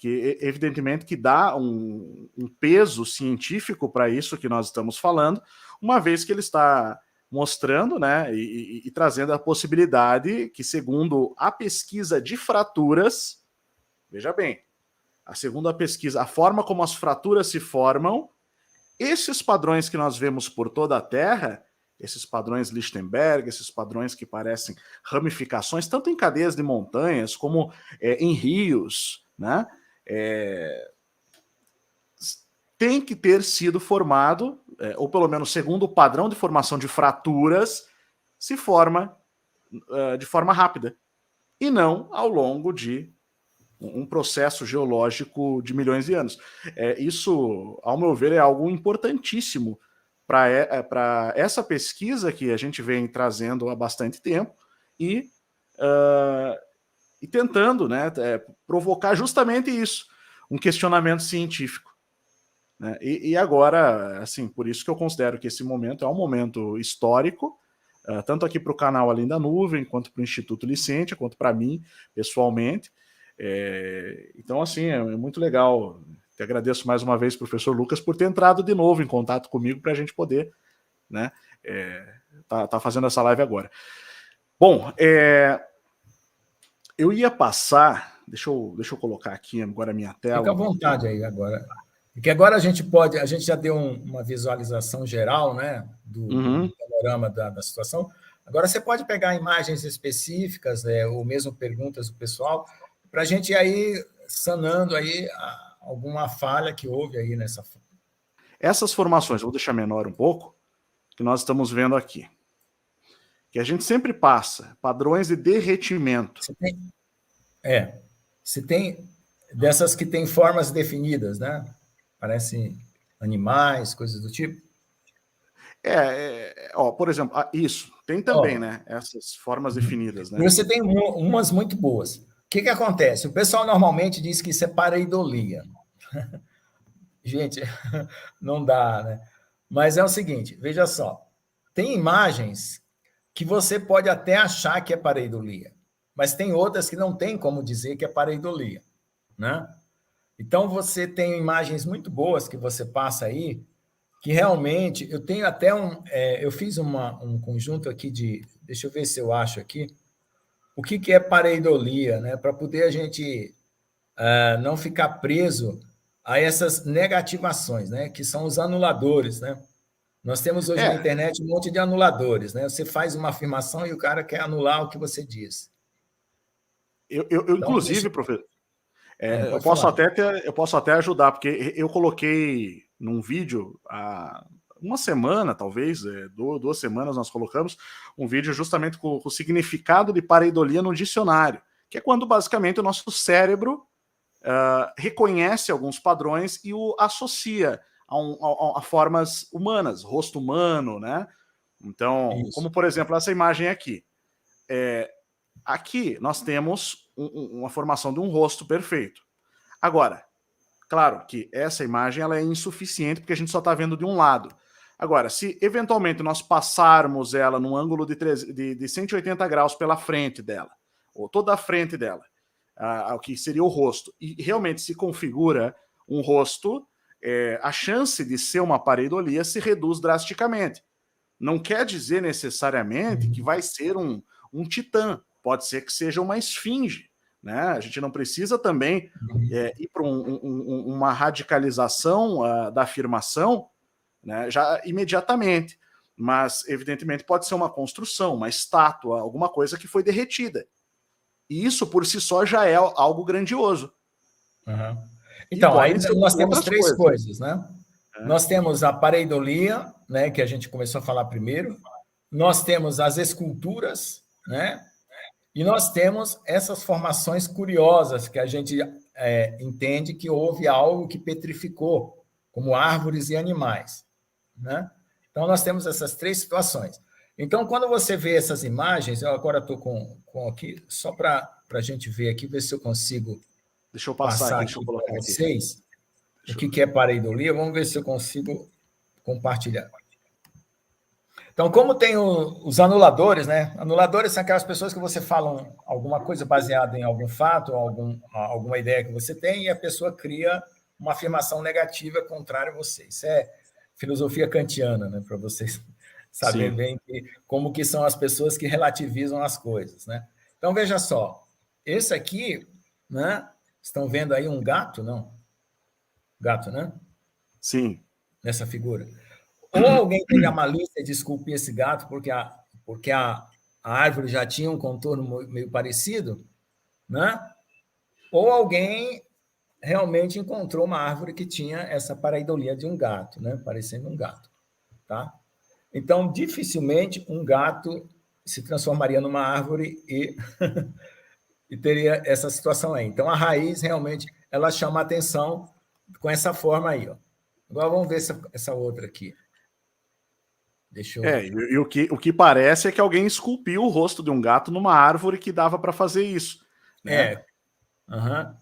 evidentemente que dá um peso científico para isso que nós estamos falando, uma vez que ele está mostrando, né, e trazendo a possibilidade que, segundo a pesquisa de fraturas, veja bem, segundo a pesquisa, a forma como as fraturas se formam, esses padrões que nós vemos por toda a Terra, esses padrões Lichtenberg, esses padrões que parecem ramificações, tanto em cadeias de montanhas como em rios, né, tem que ter sido formado, ou pelo menos segundo o padrão de formação de fraturas, se forma de forma rápida, e não ao longo de um processo geológico de milhões de anos. Isso, ao meu ver, é algo importantíssimo para essa pesquisa que a gente vem trazendo há bastante tempo e tentando, né, provocar justamente isso, um questionamento científico. Né? E agora, assim, por isso que eu considero que esse momento é um momento histórico, tanto aqui para o canal Além da Nuvem, quanto para o Instituto Licência, quanto para mim, pessoalmente. Então, assim, é muito legal. Te agradeço mais uma vez, professor Lucas, por ter entrado de novo em contato comigo para a gente poder, né, tá fazendo essa live agora. Bom, eu ia passar, deixa eu colocar aqui agora a minha tela. Fica à vontade aí agora. Porque agora a gente já deu uma visualização geral, né, do panorama da situação. Agora você pode pegar imagens específicas, ou mesmo perguntas do pessoal, para a gente ir aí sanando aí alguma falha que houve aí nessa. Essas formações, vou deixar menor um pouco, que nós estamos vendo aqui. Que a gente sempre passa, padrões de derretimento. Você tem dessas que têm formas definidas, né? Parecem animais, coisas do tipo. Por exemplo, isso, tem também, né? Essas formas definidas, né? E você tem umas muito boas. O que acontece? O pessoal normalmente diz que isso é pareidolia. Gente, não dá, né? Mas é o seguinte, veja só, tem imagens que você pode até achar que é pareidolia, mas tem outras que não tem como dizer que é pareidolia, né? Então, você tem imagens muito boas que você passa aí, que realmente, eu tenho até eu fiz um conjunto aqui deixa eu ver se eu acho aqui, o que é pareidolia, né? Para poder a gente não ficar preso a essas negativações, né? Que são os anuladores, né? Nós temos hoje na internet um monte de anuladores, né? Você faz uma afirmação e o cara quer anular o que você diz. Então, inclusive, professor, eu posso até ajudar, porque eu coloquei num vídeo há uma semana, talvez, 2 semanas, nós colocamos um vídeo justamente com o significado de pareidolia no dicionário, que é quando basicamente o nosso cérebro reconhece alguns padrões e o associa a formas humanas, rosto humano, né? Então, como por exemplo essa imagem aqui. Aqui nós temos uma formação de um rosto perfeito. Agora, claro que essa imagem ela é insuficiente porque a gente só está vendo de um lado. Agora, se eventualmente nós passarmos ela num ângulo de 180 graus pela frente dela, ou toda a frente dela, o que seria o rosto, e realmente se configura um rosto, a chance de ser uma pareidolia se reduz drasticamente. Não quer dizer necessariamente que vai ser um titã, pode ser que seja uma esfinge, né? A gente não precisa também ir para uma radicalização da afirmação, né? Já imediatamente. Mas, evidentemente, pode ser uma construção, uma estátua, alguma coisa que foi derretida. E isso, por si só, já é algo grandioso. Uhum. Então, aí nós temos três coisas, né? Nós temos a pareidolia, né, que a gente começou a falar primeiro. Nós temos as esculturas, né? E nós temos essas formações curiosas que a gente entende que houve algo que petrificou, como árvores e animais, né? Então, nós temos essas três situações. Então, quando você vê essas imagens, eu agora estou com aqui, só para a gente ver aqui, ver se eu consigo deixa eu passar aqui para vocês o que é pareidolia. Vamos ver se eu consigo compartilhar. Então, como tem os anuladores, né? Anuladores são aquelas pessoas que você fala alguma coisa baseada em algum fato, alguma ideia que você tem, e a pessoa cria uma afirmação negativa contrária a você. Isso é filosofia kantiana, né? Para vocês saberem bem como que são as pessoas que relativizam as coisas, né? Então, veja só. Esse aqui, né? Estão vendo aí um gato, não? Gato, né? Sim. Nessa figura. Ou alguém teve a malícia de esculpir esse gato porque a árvore já tinha um contorno meio parecido, né? Ou alguém realmente encontrou uma árvore que tinha essa pareidolia de um gato, né? Parecendo um gato, tá? Então, dificilmente um gato se transformaria numa árvore e teria essa situação aí. Então, a raiz realmente ela chama a atenção com essa forma aí, ó. Agora vamos ver essa outra aqui. Deixa eu... E o que parece é que alguém esculpiu o rosto de um gato numa árvore que dava para fazer isso. Né? Uhum.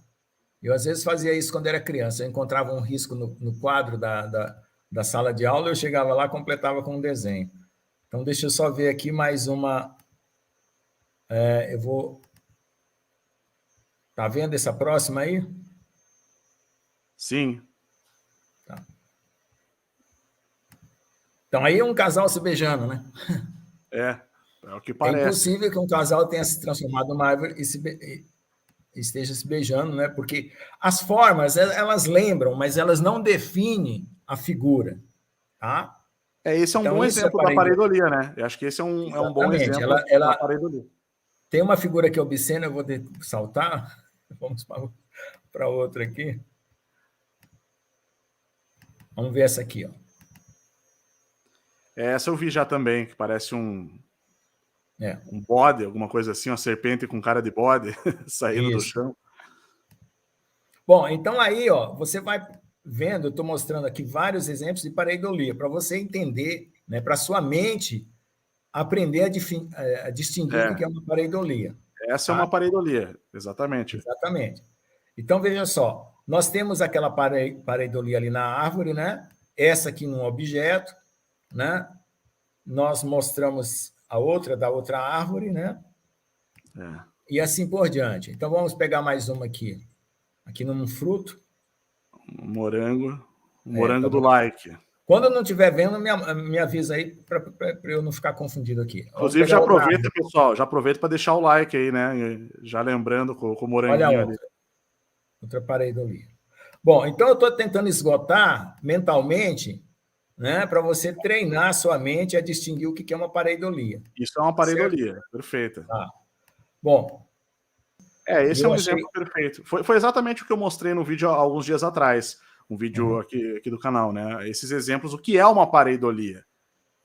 Eu às vezes fazia isso quando era criança. Eu encontrava um risco no quadro da sala de aula, eu chegava lá e completava com um desenho. Então, deixa eu só ver aqui mais uma... eu vou... Tá vendo essa próxima aí? Sim. Tá. Então, aí é um casal se beijando, né? É o que parece. É impossível que um casal tenha se transformado numa árvore e esteja se beijando, né? Porque as formas, elas lembram, mas elas não definem a figura, tá? Esse é um então, bom exemplo da pareidolia, né? Eu acho que esse é um bom exemplo da pareidolia. Tem uma figura que é obscena, eu vou saltar. Vamos para outra aqui. Vamos ver essa aqui, ó. Essa eu vi já também, que parece um bode, alguma coisa assim, uma serpente com cara de bode saindo do chão. Bom, então aí, ó, você vai vendo, eu estou mostrando aqui vários exemplos de pareidolia, para você entender, né, para sua mente aprender a distinguir o que é uma pareidolia. Essa é uma pareidolia, exatamente. Exatamente. Então, veja só, nós temos aquela pareidolia ali na árvore, né? Essa aqui num objeto, né? Nós mostramos a outra da outra árvore, né? E assim por diante. Então, vamos pegar mais uma aqui. Aqui num fruto. Um morango do like. Quando eu não estiver vendo, me avisa aí para eu não ficar confundido aqui. Inclusive, já aproveita, pessoal, já aproveita para deixar o like aí, né? Já lembrando com o moranguinho. Olha ali. Outra pareidolia. Bom, então eu estou tentando esgotar mentalmente, né, para você treinar a sua mente a distinguir o que é uma pareidolia. Isso é uma pareidolia, perfeita. Tá. Bom. Esse é um exemplo perfeito. Foi exatamente o que eu mostrei no vídeo há alguns dias atrás. Um vídeo aqui do canal, né? Esses exemplos, o que é uma pareidolia?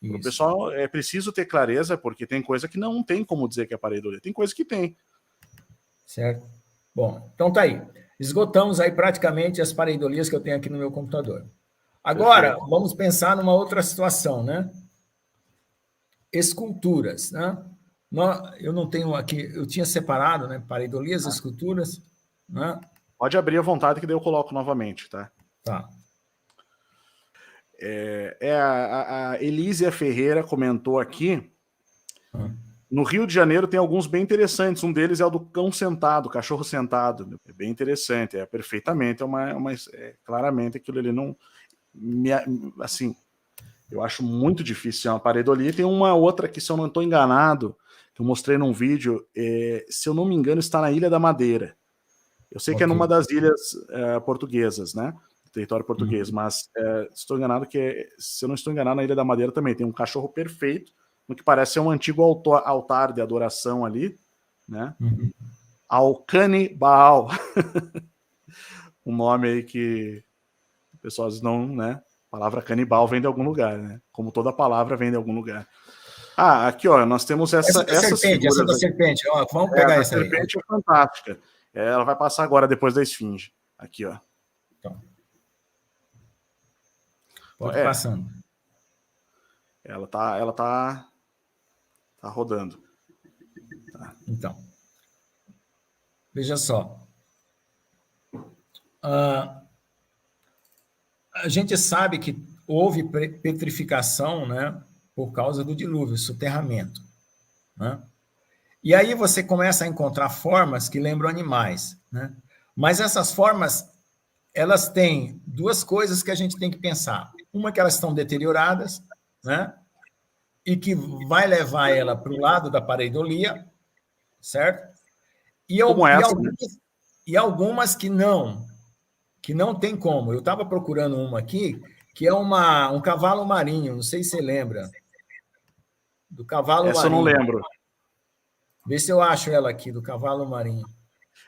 O pessoal é preciso ter clareza, porque tem coisa que não tem como dizer que é pareidolia. Tem coisa que tem. Certo. Bom, então tá aí. Esgotamos aí praticamente as pareidolias que eu tenho aqui no meu computador. Agora, vamos pensar numa outra situação, né? Esculturas, né? Eu não tenho aqui, eu tinha separado, né? Pareidolias, esculturas, né? Pode abrir à vontade que daí eu coloco novamente, tá? Tá. A Elísia Ferreira comentou aqui. No Rio de Janeiro tem alguns bem interessantes. Um deles é o do cão sentado, cachorro sentado. É bem interessante, perfeitamente. Claramente aquilo ali não... assim, eu acho muito difícil ser uma pareidolia. Tem uma outra que, se eu não estou enganado, que eu mostrei num vídeo, se eu não me engano, está na Ilha da Madeira. Eu sei que é numa das ilhas portuguesas, né? território português, mas estou enganado se eu não estou enganado, na Ilha da Madeira também tem um cachorro perfeito, no que parece ser um antigo altar de adoração ali, né? Ao Canibal. Um nome aí que o pessoal não, né? A palavra canibal vem de algum lugar, né? Como toda palavra vem de algum lugar. Ah, aqui, ó, nós temos essas serpente, essa da serpente, ó, vamos pegar essa aí. A serpente é fantástica. Ela vai passar agora, depois da esfinge. Aqui, ó. Então. Pode passando. Ela tá rodando. Tá. Então. Veja só. A gente sabe que houve petrificação, né, por causa do dilúvio, soterramento, né? E aí você começa a encontrar formas que lembram animais, né? Mas essas formas, elas têm duas coisas que a gente tem que pensar. Uma que elas estão deterioradas, né? E que vai levar ela para o lado da pareidolia, certo? E algumas que não tem como. Eu estava procurando uma aqui, que é um cavalo marinho, não sei se você lembra. Do cavalo marinho. Essa eu não lembro. Vê se eu acho ela aqui, do cavalo marinho.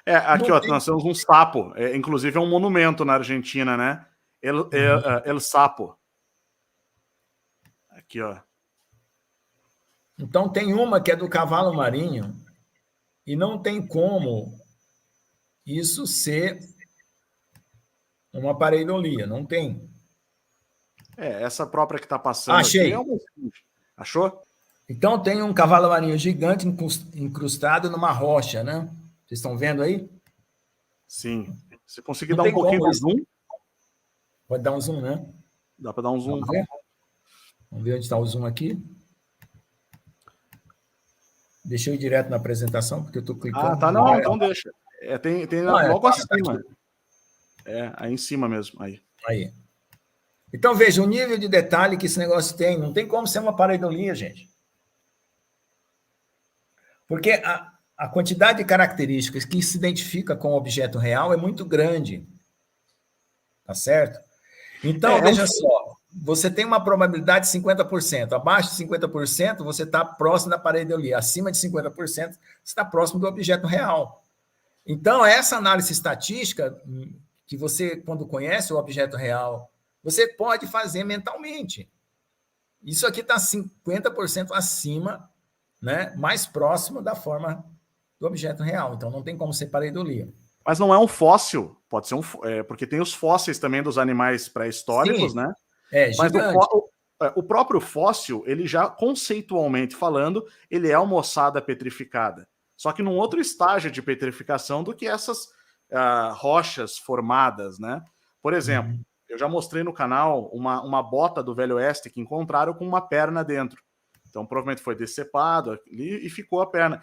Aqui, ó, nós temos um sapo. Inclusive é um monumento na Argentina, né? El Sapo. Aqui, ó. Então tem uma que é do cavalo marinho e não tem como isso ser uma pareidolia, não tem. Essa própria que está passando Achei. Aqui Achou? Então tem um cavalo marinho gigante incrustado numa rocha, né? Vocês estão vendo aí? Sim. Se conseguir dar um pouquinho de zoom. Pode dar um zoom, né? Dá para dar um zoom. Vamos ver onde está o zoom aqui. Deixa eu ir direto na apresentação, porque eu estou clicando. Tá, não, então deixa. Tem logo acima. Aí em cima mesmo. Aí. Então, veja o nível de detalhe que esse negócio tem. Não tem como ser uma pareidolia, gente. Porque a quantidade de características que se identifica com o objeto real é muito grande. Tá certo? Então, veja só. Você tem uma probabilidade de 50%. Abaixo de 50%, você está próximo da pareidolia. Acima de 50%, você está próximo do objeto real. Então, essa análise estatística, que você, quando conhece o objeto real, você pode fazer mentalmente. Isso aqui está 50% acima, né, mais próximo da forma do objeto real. Então, não tem como ser pareidolia. Mas não é um fóssil. Pode ser porque tem os fósseis também dos animais pré-históricos, né? Mas o próprio fóssil, ele já, conceitualmente falando, ele é uma ossada petrificada. Só que num outro estágio de petrificação do que essas rochas formadas, né? Por exemplo, eu já mostrei no canal uma bota do Velho Oeste que encontraram com uma perna dentro. Então, provavelmente foi decepado ali e ficou a perna.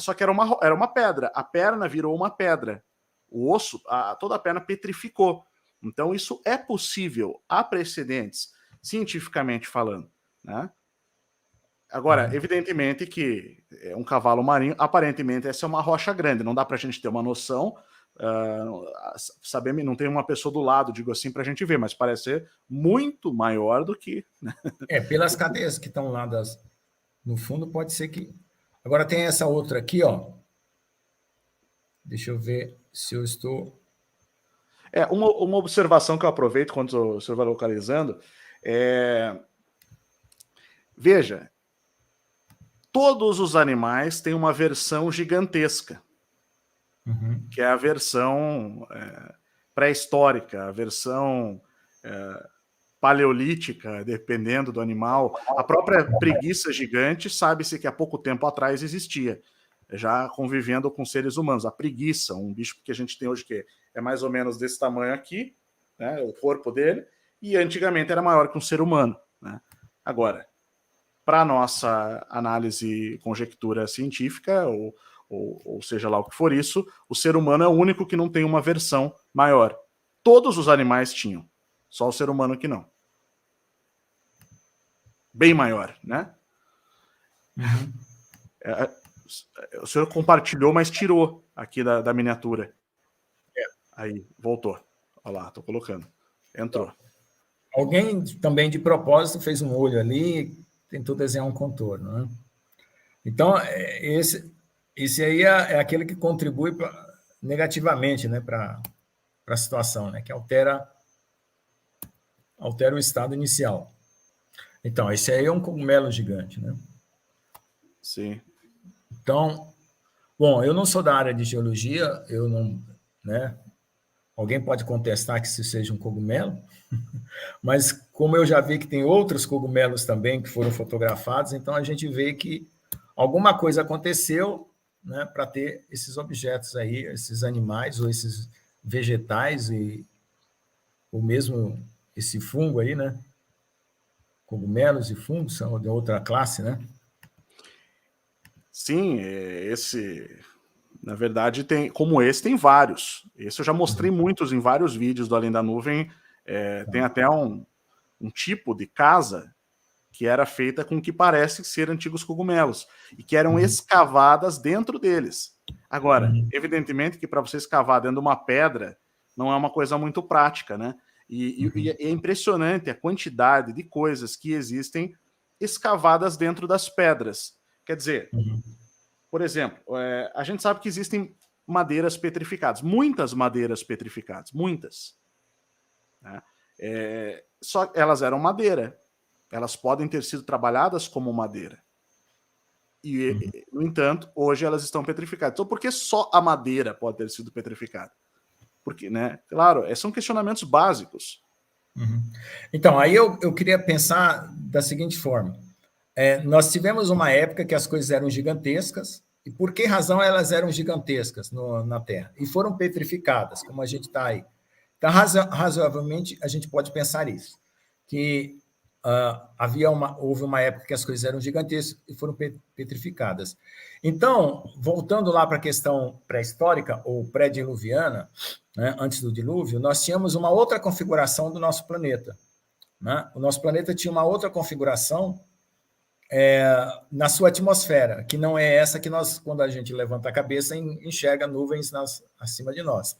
Só que era uma pedra. A perna virou uma pedra. O osso, toda a perna petrificou. Então, isso é possível. Há precedentes, cientificamente falando, né? Agora, evidentemente que um cavalo marinho, aparentemente, essa é uma rocha grande. Não dá para a gente ter uma noção. Saber, não tem uma pessoa do lado, digo assim, para a gente ver, mas parece ser muito maior do que... Né? Pelas cadeias que estão lá no fundo, pode ser que... Agora tem essa outra aqui, ó. Deixa eu ver se eu estou... Uma observação que eu aproveito quando o senhor vai localizando veja, todos os animais têm uma versão gigantesca, que é a versão pré-histórica, a versão paleolítica, dependendo do animal. A própria preguiça gigante, sabe-se que há pouco tempo atrás existia, já convivendo com seres humanos. A preguiça, um bicho que a gente tem hoje que é mais ou menos desse tamanho aqui, né, o corpo dele, e antigamente era maior que um ser humano, né? Agora, para a nossa análise, conjectura científica, ou seja lá o que for isso, o ser humano é o único que não tem uma versão maior. Todos os animais tinham, só o ser humano que não. Bem maior, né? O senhor compartilhou, mas tirou aqui da miniatura. Aí, voltou. Olha lá, tô colocando. Entrou. Alguém também, de propósito, fez um olho ali, tentou desenhar um contorno, né? Então, esse aí é aquele que contribui negativamente, né, para a situação, né, que altera o estado inicial. Então, esse aí é um cogumelo gigante, né? Sim. Então, bom, eu não sou da área de geologia, eu não, né? Alguém pode contestar que isso seja um cogumelo, mas como eu já vi que tem outros cogumelos também que foram fotografados, então a gente vê que alguma coisa aconteceu, né, para ter esses objetos aí, esses animais ou esses vegetais ou mesmo esse fungo aí, né? Cogumelos e fungos são de outra classe, né? Sim, na verdade, como esse, tem vários. Esse eu já mostrei muitos em vários vídeos do Além da Nuvem. Tem até um tipo de casa que era feita com o que parece ser antigos cogumelos e que eram escavadas dentro deles. Agora, evidentemente que para você escavar dentro de uma pedra não é uma coisa muito prática, né? E é impressionante a quantidade de coisas que existem escavadas dentro das pedras. Quer dizer, por exemplo, a gente sabe que existem madeiras petrificadas, muitas madeiras petrificadas, muitas. Né? Só elas eram madeira. Elas podem ter sido trabalhadas como madeira. E, no entanto, hoje elas estão petrificadas. Então, por que só a madeira pode ter sido petrificada? Porque, né? Claro, são questionamentos básicos. Então, aí eu queria pensar da seguinte forma. Nós tivemos uma época que as coisas eram gigantescas, e por que razão elas eram gigantescas na Terra? E foram petrificadas, como a gente está aí. Então, razoavelmente, a gente pode pensar isso, que houve uma época que as coisas eram gigantescas e foram petrificadas. Então, voltando lá para a questão pré-histórica ou pré-diluviana, né, antes do dilúvio, nós tínhamos uma outra configuração do nosso planeta. Né? O nosso planeta tinha uma outra configuração na sua atmosfera, que não é essa que nós, quando a gente levanta a cabeça, enxerga nuvens acima de nós.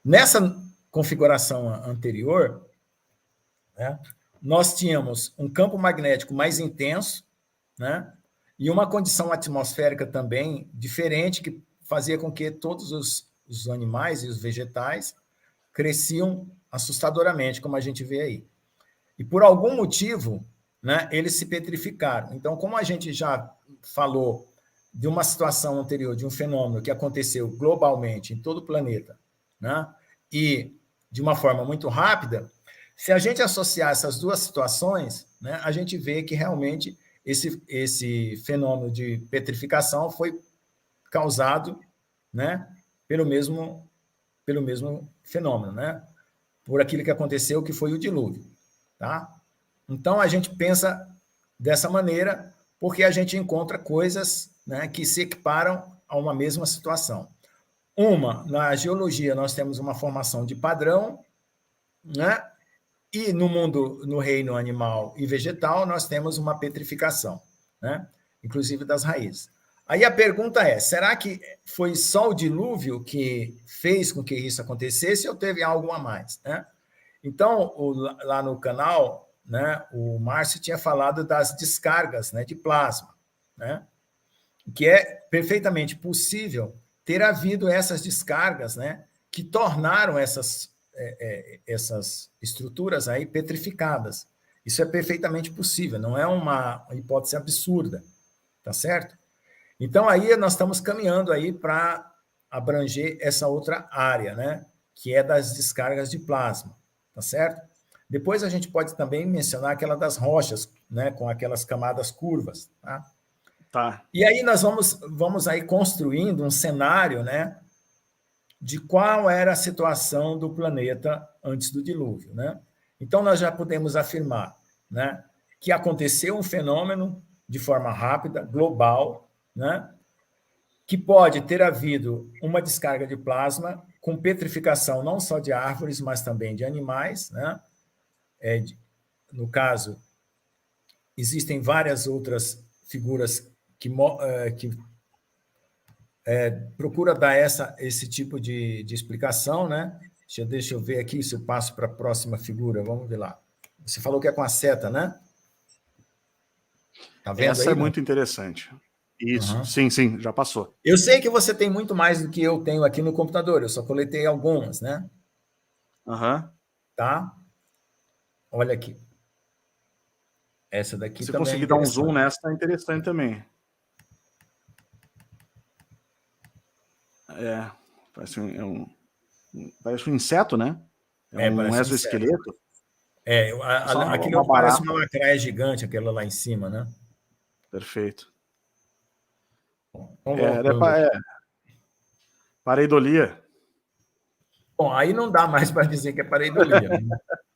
Nessa configuração anterior, né, nós tínhamos um campo magnético mais intenso, né, e uma condição atmosférica também diferente, que fazia com que todos os animais e os vegetais cresciam assustadoramente, como a gente vê aí. E por algum motivo, né, eles se petrificaram. Então, como a gente já falou de uma situação anterior, de um fenômeno que aconteceu globalmente em todo o planeta, né, e de uma forma muito rápida, se a gente associar essas duas situações, né, a gente vê que realmente esse fenômeno de petrificação foi causado, né, pelo mesmo fenômeno, né, por aquilo que aconteceu, que foi o dilúvio. Tá? Então, a gente pensa dessa maneira porque a gente encontra coisas, né, que se equiparam a uma mesma situação. Na geologia, nós temos uma formação de padrão, né, e no reino animal e vegetal, nós temos uma petrificação, né, inclusive das raízes. Aí a pergunta é, será que foi só o dilúvio que fez com que isso acontecesse ou teve algo a mais? Né? Então, lá no canal, né, o Márcio tinha falado das descargas, né, de plasma, né, que é perfeitamente possível ter havido essas descargas, né, que tornaram essas estruturas aí petrificadas. Isso é perfeitamente possível, não é uma hipótese absurda, tá certo? Então, aí nós estamos caminhando aí para abranger essa outra área, né, que é das descargas de plasma, tá certo? Depois a gente pode também mencionar aquela das rochas, né, com aquelas camadas curvas, tá? Tá. E aí nós vamos aí construindo um cenário, né, de qual era a situação do planeta antes do dilúvio, né? Então nós já podemos afirmar, né, que aconteceu um fenômeno de forma rápida, global, né, que pode ter havido uma descarga de plasma com petrificação não só de árvores, mas também de animais, né? No caso, existem várias outras figuras que procura dar esse tipo de explicação, né? Deixa eu ver aqui se eu passo para a próxima figura. Vamos ver lá. Você falou que é com a seta, né? Tá vendo Essa aí, é não? muito interessante. Isso, Uhum. sim, já passou. Eu sei que você tem muito mais do que eu tenho aqui no computador, eu só coletei algumas, né? Uhum. Tá? Olha aqui. Essa daqui Se também é conseguir dar um zoom interessante. nessa, é interessante também. Parece um inseto, né? É um Parece um inseto. exoesqueleto. Só Aquele uma outro parece uma barata. lacraia gigante, aquela lá em cima, né? Perfeito. Vamos É, voltando aqui. pareidolia. Bom, aí não dá mais para dizer que é pareidolia.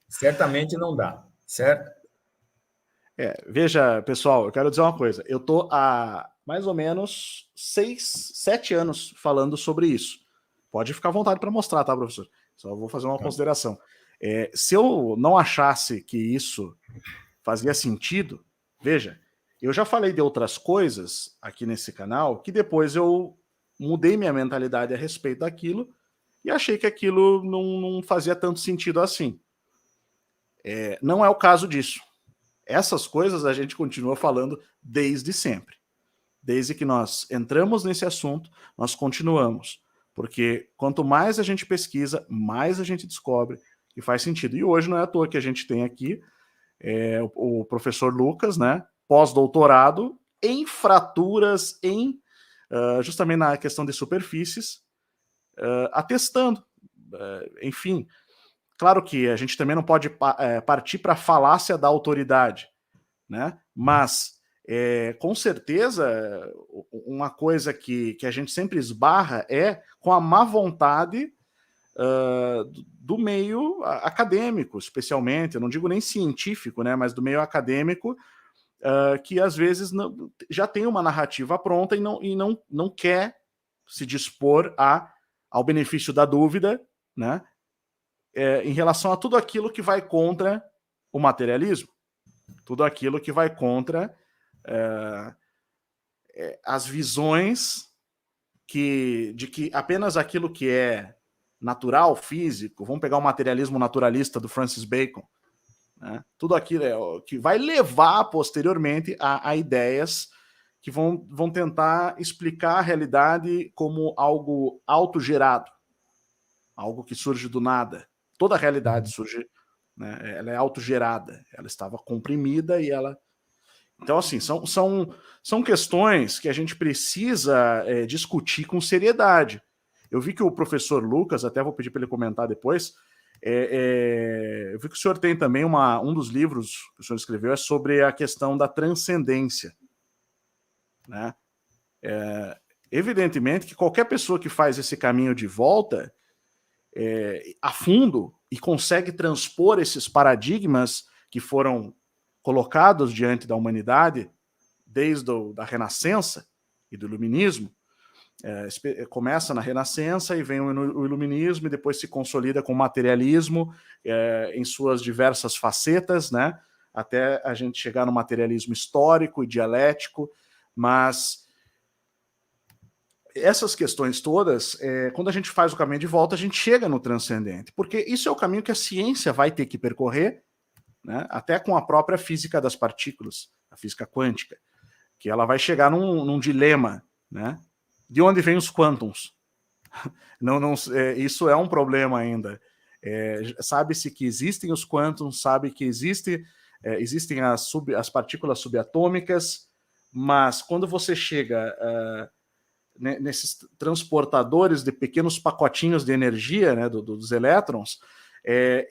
Certamente não dá, certo? Veja, pessoal, eu quero dizer uma coisa. Eu estou há mais ou menos 6, 7 anos falando sobre isso. Pode ficar à vontade para mostrar, tá, professor? Só vou fazer uma Tá. consideração. Se eu não achasse que isso fazia sentido, veja, eu já falei de outras coisas aqui nesse canal que depois eu mudei minha mentalidade a respeito daquilo e achei que aquilo não fazia tanto sentido assim. Não é o caso disso. Essas coisas a gente continua falando desde sempre. Desde que nós entramos nesse assunto, nós continuamos. Porque quanto mais a gente pesquisa, mais a gente descobre que faz sentido. E hoje não é à toa que a gente tem aqui o professor Lucas, né, pós-doutorado em fraturas, justamente na questão de superfícies, atestando. Enfim, claro que a gente também não pode partir para a falácia da autoridade, né? Mas, com certeza, uma coisa que a gente sempre esbarra é com a má vontade do meio acadêmico, especialmente, eu não digo nem científico, né, mas do meio acadêmico, que às vezes já tem uma narrativa pronta e não quer se dispor ao benefício da dúvida, né, em relação a tudo aquilo que vai contra o materialismo, tudo aquilo que vai contra as visões de que apenas aquilo que é natural, físico, vamos pegar o materialismo naturalista do Francis Bacon, né? Tudo aquilo que vai levar posteriormente a ideias que vão tentar explicar a realidade como algo autogerado, algo que surge do nada. Toda a realidade surge, né? Ela é autogerada, ela estava comprimida e ela... Então, assim, são questões que a gente precisa discutir com seriedade. Eu vi que o professor Lucas, até vou pedir para ele comentar depois, eu vi que o senhor tem também um dos livros que o senhor escreveu é sobre a questão da transcendência, né? Evidentemente que qualquer pessoa que faz esse caminho de volta a fundo e consegue transpor esses paradigmas que foram colocados diante da humanidade desde da Renascença e do Iluminismo, começa na Renascença e vem o Iluminismo e depois se consolida com o materialismo em suas diversas facetas, né? Até a gente chegar no materialismo histórico e dialético, mas essas questões todas, quando a gente faz o caminho de volta, a gente chega no transcendente, porque isso é o caminho que a ciência vai ter que percorrer, né? Até com a própria física das partículas, a física quântica, que ela vai chegar num dilema, né? De onde vêm os quântons? Isso é um problema ainda. Sabe-se que existem os quântons, sabe que existem as partículas subatômicas, mas quando você chega nesses transportadores de pequenos pacotinhos de energia, né, dos elétrons,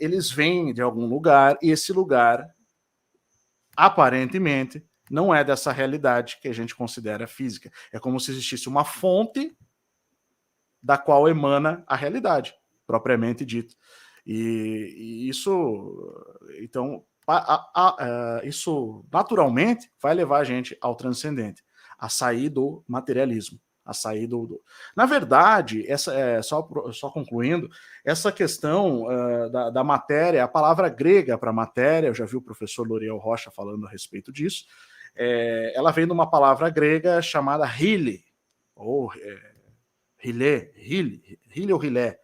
eles vêm de algum lugar e esse lugar, aparentemente, não é dessa realidade que a gente considera física. É como se existisse uma fonte da qual emana a realidade, propriamente dito. E isso, então, isso naturalmente vai levar a gente ao transcendente, a sair do materialismo, a sair Na verdade, só concluindo, essa questão da matéria, a palavra grega para matéria, eu já vi o professor Loriel Rocha falando a respeito disso, ela vem de uma palavra grega chamada hyle, ou hile ou hilé,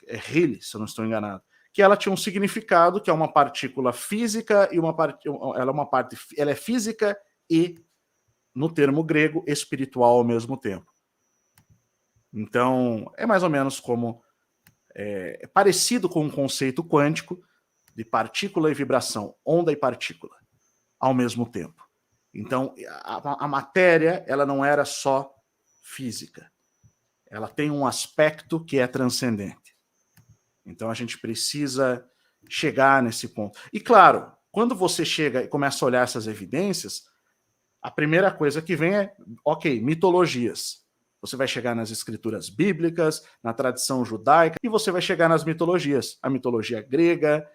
Rayleigh, se eu não estou enganado, que ela tinha um significado, que é uma partícula física e ela é física e, no termo grego, espiritual ao mesmo tempo. Então, é mais ou menos como é parecido com um conceito quântico de partícula e vibração, onda e partícula, ao mesmo tempo. Então, a matéria, ela não era só física. Ela tem um aspecto que é transcendente. Então, a gente precisa chegar nesse ponto. E, claro, quando você chega e começa a olhar essas evidências, a primeira coisa que vem é, ok, mitologias. Você vai chegar nas escrituras bíblicas, na tradição judaica, e você vai chegar nas mitologias. A mitologia grega,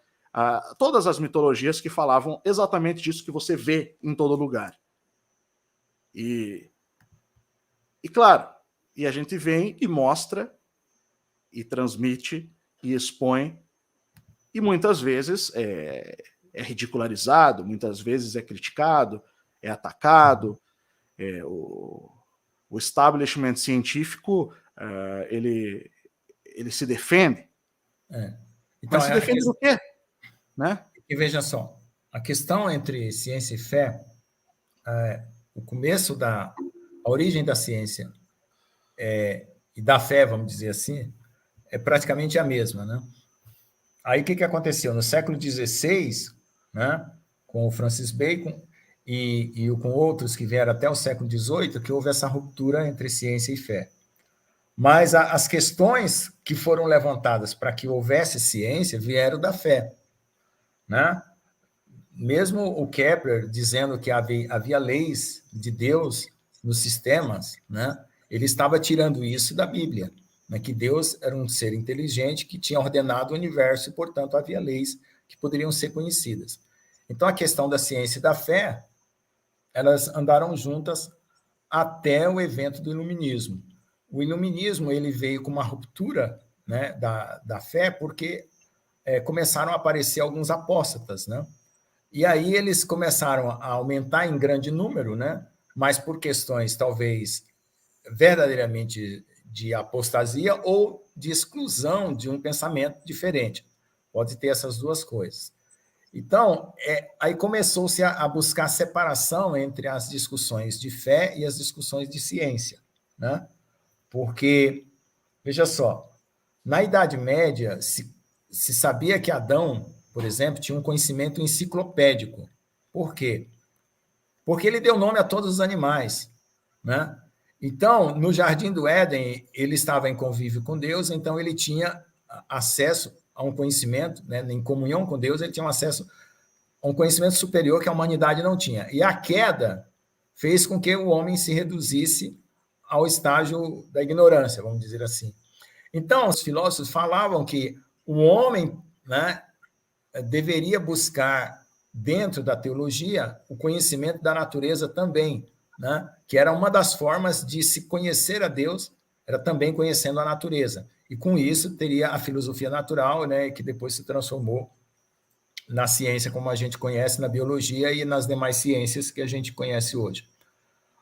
todas as mitologias que falavam exatamente disso que você vê em todo lugar. E claro, e a gente vem e mostra, e transmite, e expõe, e muitas vezes é ridicularizado, muitas vezes é criticado, é atacado, o establishment científico, ele se defende. Então, mas se defende do quê? Né? E veja só, a questão entre ciência e fé, o começo a origem da ciência e da fé, vamos dizer assim, é praticamente a mesma, né? Aí o que aconteceu? No século XVI, né, com o Francis Bacon e com outros que vieram até o século XVIII, que houve essa ruptura entre ciência e fé. Mas as questões que foram levantadas para que houvesse ciência vieram da fé, né? Mesmo o Kepler dizendo que havia leis de Deus nos sistemas, né? Ele estava tirando isso da Bíblia, né? Que Deus era um ser inteligente que tinha ordenado o universo e, portanto, havia leis que poderiam ser conhecidas. Então, a questão da ciência e da fé, elas andaram juntas até o evento do Iluminismo. O Iluminismo ele veio com uma ruptura, né, da fé, porque começaram a aparecer alguns apóstatas, né? E aí eles começaram a aumentar em grande número, né? Mas por questões talvez verdadeiramente de apostasia ou de exclusão de um pensamento diferente. Pode ter essas duas coisas. Então, aí começou-se a buscar separação entre as discussões de fé e as discussões de ciência, né? Porque, veja só, na Idade Média se sabia que Adão, por exemplo, tinha um conhecimento enciclopédico. Por quê? Porque ele deu nome a todos os animais, né? Então, no Jardim do Éden, ele estava em convívio com Deus, então ele tinha acesso a um conhecimento, né? Em comunhão com Deus, ele tinha um acesso a um conhecimento superior que a humanidade não tinha. E a queda fez com que o homem se reduzisse ao estágio da ignorância, vamos dizer assim. Então, os filósofos falavam que o homem, né, deveria buscar, dentro da teologia, o conhecimento da natureza também, né, que era uma das formas de se conhecer a Deus, era também conhecendo a natureza. E com isso teria a filosofia natural, né, que depois se transformou na ciência como a gente conhece, na biologia e nas demais ciências que a gente conhece hoje.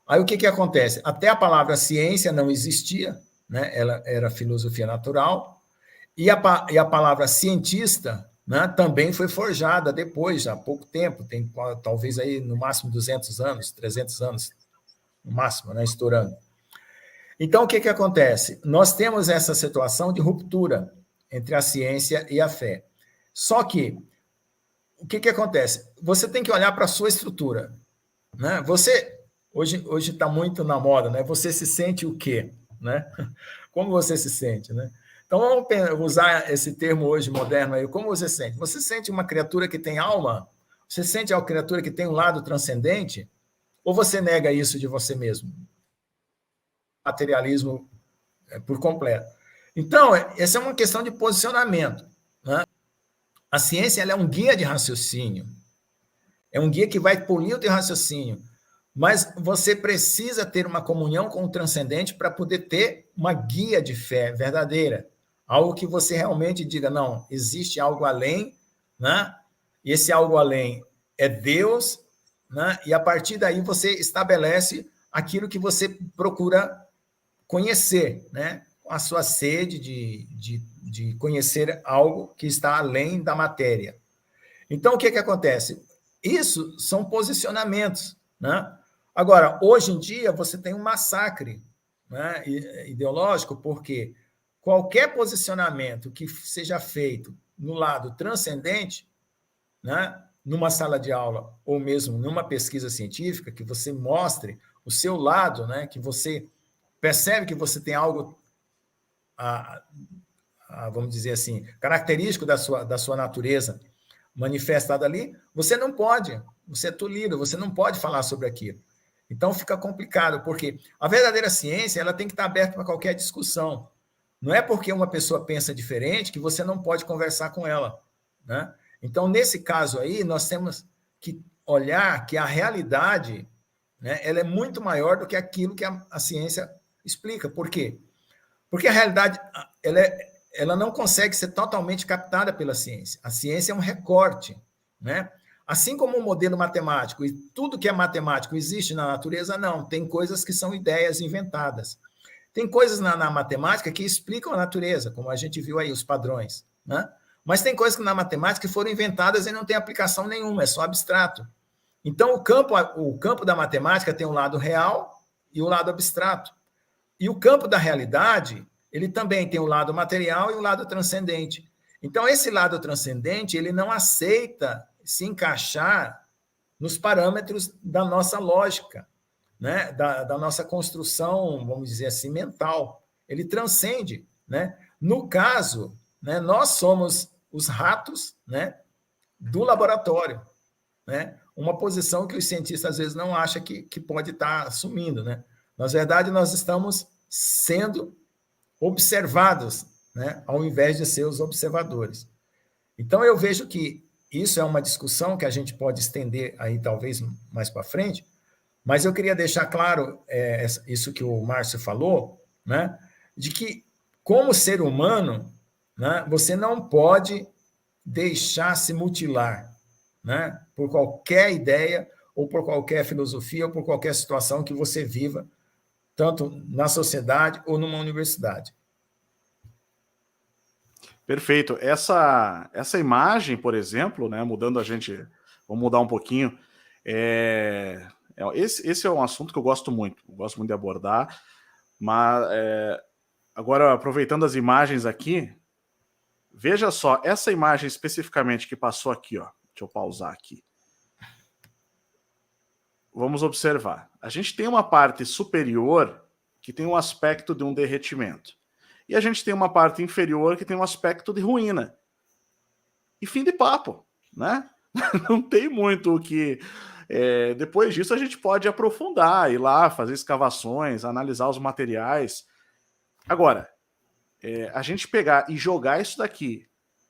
Aí o que acontece? Até a palavra ciência não existia, né? Ela era filosofia natural, e a palavra cientista, né, também foi forjada depois, há pouco tempo, tem talvez aí no máximo 200 anos, 300 anos, no máximo, né, estourando. Então, o que acontece? Nós temos essa situação de ruptura entre a ciência e a fé. Só que, o que acontece? Você tem que olhar para a sua estrutura, né? Você, hoje está muito na moda, né? Você se sente o quê? Né? Como você se sente, né? Então, vamos usar esse termo hoje moderno aí. Como você se sente? Você sente uma criatura que tem alma? Você sente uma criatura que tem um lado transcendente? Ou você nega isso de você mesmo? Materialismo por completo. Então, essa é uma questão de posicionamento, né? A ciência ela é um guia de raciocínio. É um guia que vai polir o teu raciocínio. Mas você precisa ter uma comunhão com o transcendente para poder ter uma guia de fé verdadeira. Algo que você realmente diga, não, existe algo além, né? E esse algo além é Deus, né? E a partir daí você estabelece aquilo que você procura conhecer, né? a sua sede de conhecer algo que está além da matéria. Então, o que acontece? Isso são posicionamentos, né? Agora, hoje em dia, você tem um massacre, né, ideológico, porque qualquer posicionamento que seja feito no lado transcendente, né, numa sala de aula ou mesmo numa pesquisa científica, que você mostre o seu lado, né, que você percebe que você tem algo, vamos dizer assim, característico da sua natureza manifestado ali, você não pode, você é tolhido, você não pode falar sobre aquilo. Então fica complicado, porque a verdadeira ciência ela tem que estar aberta para qualquer discussão. Não é porque uma pessoa pensa diferente que você não pode conversar com ela, né? Então, nesse caso aí, nós temos que olhar que a realidade, né, ela é muito maior do que aquilo que a ciência explica. Por quê? Porque a realidade ela não consegue ser totalmente captada pela ciência. A ciência é um recorte, né? Assim como o modelo matemático e tudo que é matemático existe na natureza, não. Tem coisas que são ideias inventadas. Tem coisas na matemática que explicam a natureza, como a gente viu aí, os padrões, né? Mas tem coisas que na matemática foram inventadas e não tem aplicação nenhuma, é só abstrato. Então, o campo da matemática tem o lado real e o lado abstrato. E o campo da realidade, ele também tem o lado material e o lado transcendente. Então, esse lado transcendente, ele não aceita se encaixar nos parâmetros da nossa lógica, né? da nossa construção, vamos dizer assim, mental. Ele transcende, né? No caso, né, nós somos os ratos, né, do laboratório, né? Uma posição que os cientistas às vezes não acham que pode estar assumindo, né? Na verdade, nós estamos sendo observados, né, ao invés de ser os observadores. Então, eu vejo que isso é uma discussão que a gente pode estender aí, talvez, mais para frente, mas eu queria deixar claro isso que o Márcio falou, né, de que, como ser humano, né, você não pode deixar se mutilar, né, por qualquer ideia, ou por qualquer filosofia, ou por qualquer situação que você viva, tanto na sociedade ou numa universidade. Perfeito. Essa imagem, por exemplo, né, mudando vamos mudar um pouquinho, esse é um assunto que eu gosto muito de abordar, mas agora, aproveitando as imagens aqui, veja só, essa imagem especificamente que passou aqui, ó, deixa eu pausar aqui. Vamos observar. A gente tem uma parte superior que tem um aspecto de um derretimento. E a gente tem uma parte inferior que tem um aspecto de ruína. E fim de papo, né? Não tem muito o que... depois disso a gente pode aprofundar, ir lá, fazer escavações, analisar os materiais. Agora, a gente pegar e jogar isso daqui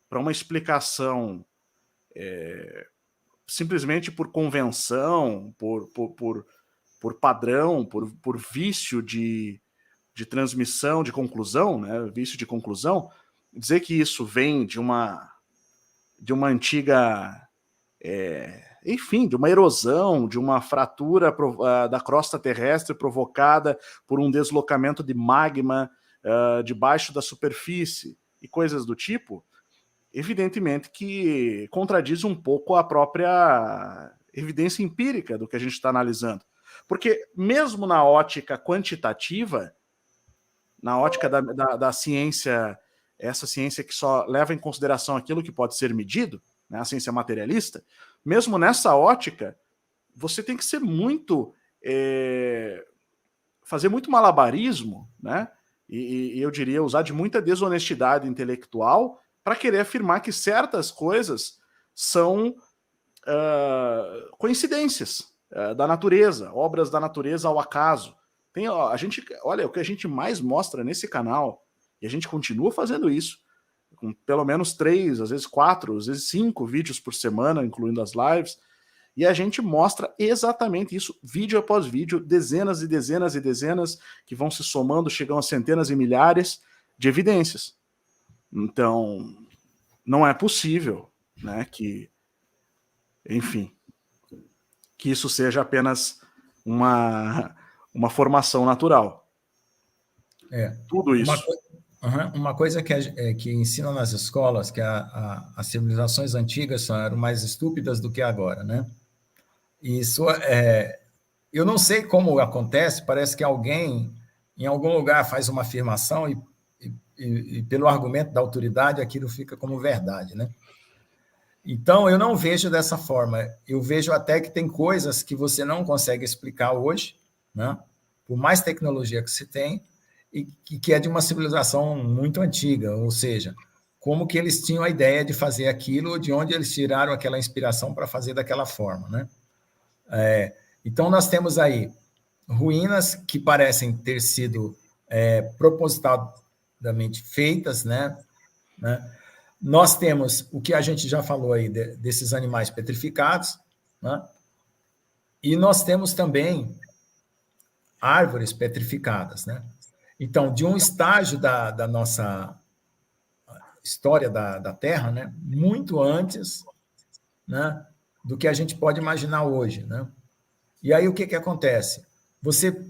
para uma explicação simplesmente por convenção, por padrão, por vício de transmissão, de conclusão, né? Vício de conclusão, dizer que isso vem de uma antiga, enfim, de uma erosão, de uma fratura da crosta terrestre provocada por um deslocamento de magma debaixo da superfície e coisas do tipo, evidentemente que contradiz um pouco a própria evidência empírica do que a gente está analisando. Porque mesmo na ótica quantitativa, na ótica da ciência, essa ciência que só leva em consideração aquilo que pode ser medido, né, a ciência materialista, mesmo nessa ótica, você tem que ser muito... fazer muito malabarismo, né? E eu diria usar de muita desonestidade intelectual para querer afirmar que certas coisas são coincidências da natureza, obras da natureza ao acaso. Olha, o que a gente mais mostra nesse canal, e a gente continua fazendo isso, com pelo menos 3, às vezes 4, às vezes 5 vídeos por semana, incluindo as lives, e a gente mostra exatamente isso, vídeo após vídeo, dezenas e dezenas e dezenas, que vão se somando, chegam a centenas e milhares de evidências. Então, não é possível, né, que, enfim, que isso seja apenas uma formação natural. Tudo isso. Uma coisa que ensinam nas escolas, que as civilizações antigas eram mais estúpidas do que agora, né? Isso eu não sei como acontece, parece que alguém em algum lugar faz uma afirmação e pelo argumento da autoridade aquilo fica como verdade, né? Então, eu não vejo dessa forma. Eu vejo até que tem coisas que você não consegue explicar hoje, né? Por mais tecnologia que se tem, e que é de uma civilização muito antiga, ou seja, como que eles tinham a ideia de fazer aquilo, de onde eles tiraram aquela inspiração para fazer daquela forma, né? Então, nós temos aí ruínas que parecem ter sido propositadamente feitas, né? Nós temos o que a gente já falou aí desses animais petrificados, né? E nós temos também árvores petrificadas, né? Então, de um estágio da nossa história da Terra, né? Muito antes, né? Do que a gente pode imaginar hoje, né? E aí o que acontece? Você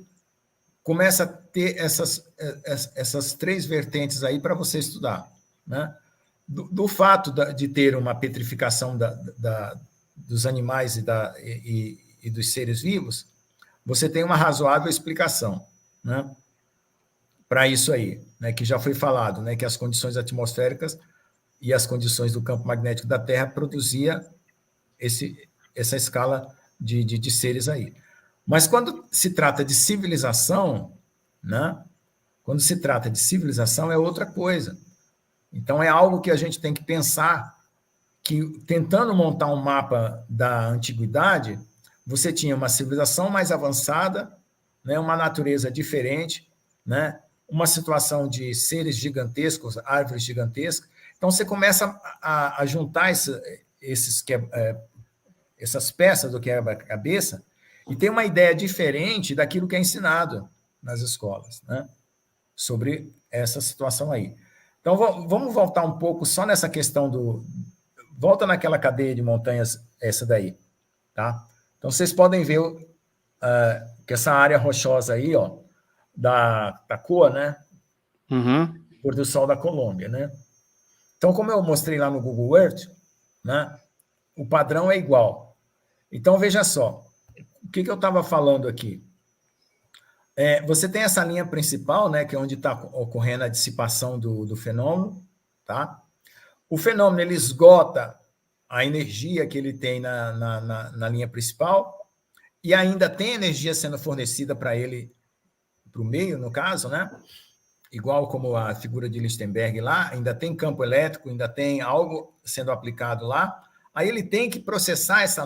começa a ter essas três vertentes aí para você estudar, né? Do fato de ter uma petrificação dos animais e dos seres vivos, você tem uma razoável explicação, né, para isso aí, né, que já foi falado, né, que as condições atmosféricas e as condições do campo magnético da Terra produzia essa escala de seres aí. Mas quando se trata de civilização, né, quando se trata de civilização é outra coisa. Então, é algo que a gente tem que pensar, que tentando montar um mapa da antiguidade, você tinha uma civilização mais avançada, né, uma natureza diferente, né, uma situação de seres gigantescos, árvores gigantescas. Então, você começa a juntar essas peças do quebra-cabeça e tem uma ideia diferente daquilo que é ensinado nas escolas, né, sobre essa situação aí. Então, vamos voltar um pouco só nessa questão volta naquela cadeia de montanhas, essa daí, tá? Então, vocês podem ver que essa área rochosa aí, ó, da cor, né? Uhum. Pôr do sol da Colômbia, né? Então, como eu mostrei lá no Google Earth, né? O padrão é igual. Então, veja só, o que eu estava falando aqui? Você tem essa linha principal, né, que é onde está ocorrendo a dissipação do fenômeno, tá? O fenômeno ele esgota a energia que ele tem na linha principal e ainda tem energia sendo fornecida para ele, para o meio, no caso, né? Igual como a figura de Lichtenberg lá, ainda tem campo elétrico, ainda tem algo sendo aplicado lá. Aí ele tem que processar essa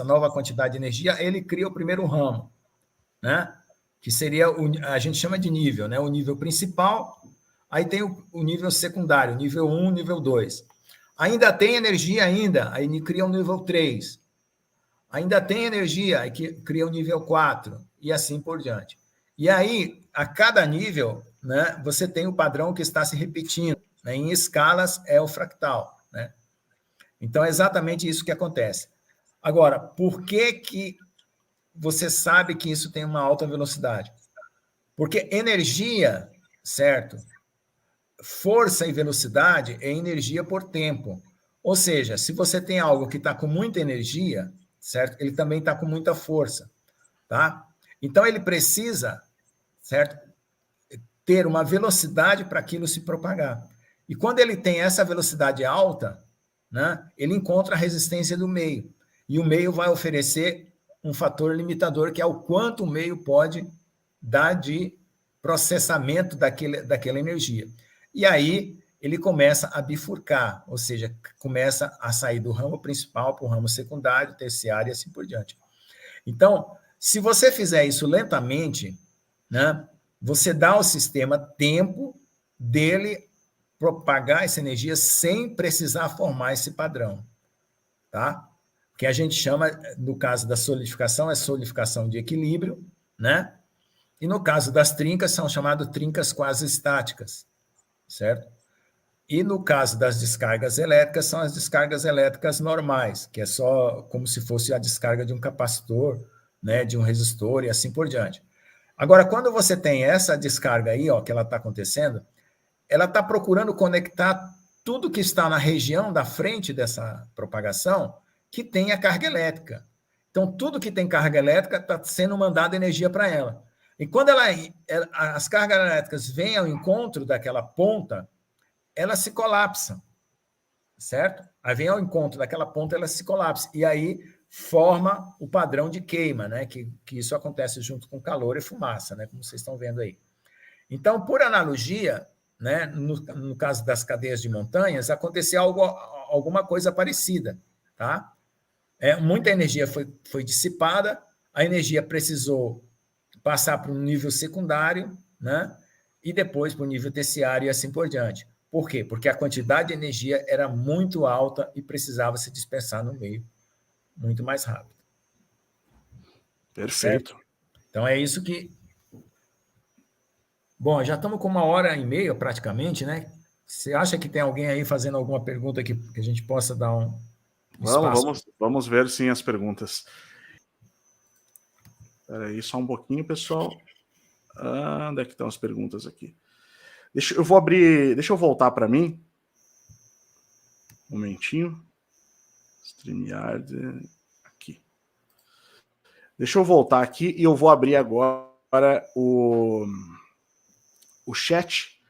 nova quantidade de energia, ele cria o primeiro ramo, né? Que seria, a gente chama de nível, né? O nível principal, aí tem o nível secundário, nível 1, nível 2. Ainda tem energia ainda, aí cria o nível 3. Ainda tem energia, aí cria o nível 4, e assim por diante. E aí, a cada nível, né, você tem o padrão que está se repetindo, né? Em escalas é o fractal, né? Então, é exatamente isso que acontece. Agora, por que você sabe que isso tem uma alta velocidade? Porque energia, certo? Força e velocidade é energia por tempo. Ou seja, se você tem algo que está com muita energia, certo? Ele também está com muita força, tá? Então, ele precisa, certo? Ter uma velocidade para aquilo se propagar. E quando ele tem essa velocidade alta, né, ele encontra a resistência do meio. E o meio vai oferecer um fator limitador, que é o quanto o meio pode dar de processamento daquela energia. E aí ele começa a bifurcar, ou seja, começa a sair do ramo principal para o ramo secundário, terciário e assim por diante. Então, se você fizer isso lentamente, né, você dá ao sistema tempo dele propagar essa energia sem precisar formar esse padrão, tá? Que a gente chama, no caso da solidificação, é solidificação de equilíbrio, né? E no caso das trincas, são chamadas trincas quase estáticas, certo? E no caso das descargas elétricas, são as descargas elétricas normais, que é só como se fosse a descarga de um capacitor, né, de um resistor e assim por diante. Agora, quando você tem essa descarga aí, ó, que ela está acontecendo, ela está procurando conectar tudo que está na região da frente dessa propagação que tem a carga elétrica. Então, tudo que tem carga elétrica está sendo mandada energia para ela. E quando as cargas elétricas vêm ao encontro daquela ponta, elas se colapsam, certo? Aí vem ao encontro daquela ponta, elas se colapsam. E aí forma o padrão de queima, né? Que isso acontece junto com calor e fumaça, né? Como vocês estão vendo aí. Então, por analogia, né, no caso das cadeias de montanhas, aconteceu alguma coisa parecida, tá? Muita energia foi dissipada, a energia precisou passar para um nível secundário, né? E depois para o nível terciário e assim por diante. Por quê? Porque a quantidade de energia era muito alta e precisava se dispersar no meio muito mais rápido. Perfeito. Certo? Então, é isso que... Bom, já estamos com 1h30 praticamente, né? Você acha que tem alguém aí fazendo alguma pergunta que a gente possa dar um espaço? Vamos ver sim as perguntas. Espera aí só um pouquinho, pessoal. Onde é que estão as perguntas aqui? Deixa eu voltar para mim. Um momentinho. StreamYard, aqui. Deixa eu voltar aqui e eu vou abrir agora o chat,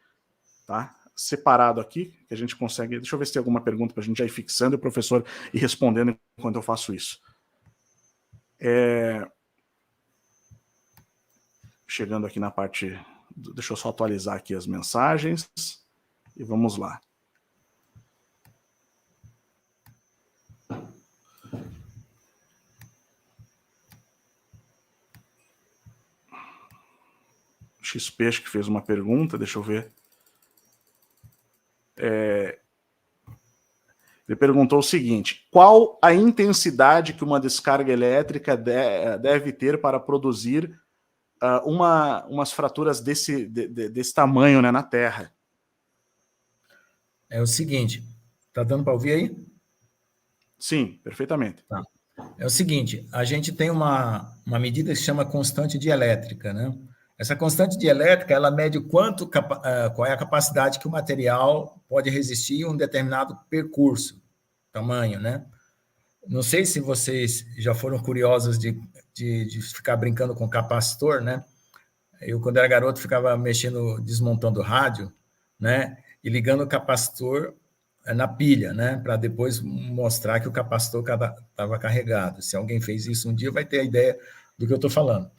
tá? Separado aqui, que a gente consegue... Deixa eu ver se tem alguma pergunta para a gente já ir fixando e o professor ir respondendo enquanto eu faço isso. Chegando aqui na parte... Deixa eu só atualizar aqui as mensagens e vamos lá. XP acho que fez uma pergunta, deixa eu ver. Ele perguntou o seguinte: qual a intensidade que uma descarga elétrica deve ter para produzir umas fraturas desse tamanho, né, na Terra? É o seguinte, tá dando para ouvir aí? Sim, perfeitamente. Tá. É o seguinte, a gente tem uma medida que se chama constante dielétrica, né? Essa constante dielétrica, ela mede qual é a capacidade que o material pode resistir em um determinado percurso, tamanho, né? Não sei se vocês já foram curiosos de ficar brincando com capacitor, né? Eu, quando era garoto, ficava mexendo, desmontando rádio, né? E ligando o capacitor na pilha, né? Para depois mostrar que o capacitor estava carregado. Se alguém fez isso um dia, vai ter a ideia do que eu estou falando.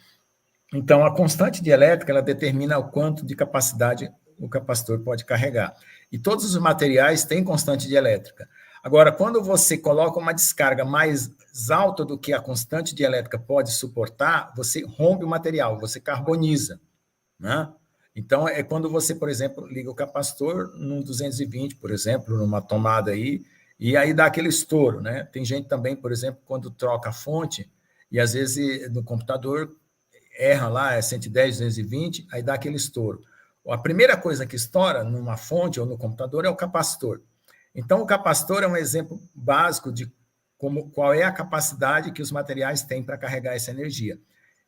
Então, a constante dielétrica, ela determina o quanto de capacidade o capacitor pode carregar. E todos os materiais têm constante dielétrica. Agora, quando você coloca uma descarga mais alta do que a constante dielétrica pode suportar, você rompe o material, você carboniza, né? Então, é quando você, por exemplo, liga o capacitor num 220, por exemplo, numa tomada aí, e aí dá aquele estouro, né? Tem gente também, por exemplo, quando troca a fonte, e às vezes no computador erra lá, é 110, 220, aí dá aquele estouro. A primeira coisa que estoura numa fonte ou no computador é o capacitor. Então, o capacitor é um exemplo básico de qual é a capacidade que os materiais têm para carregar essa energia.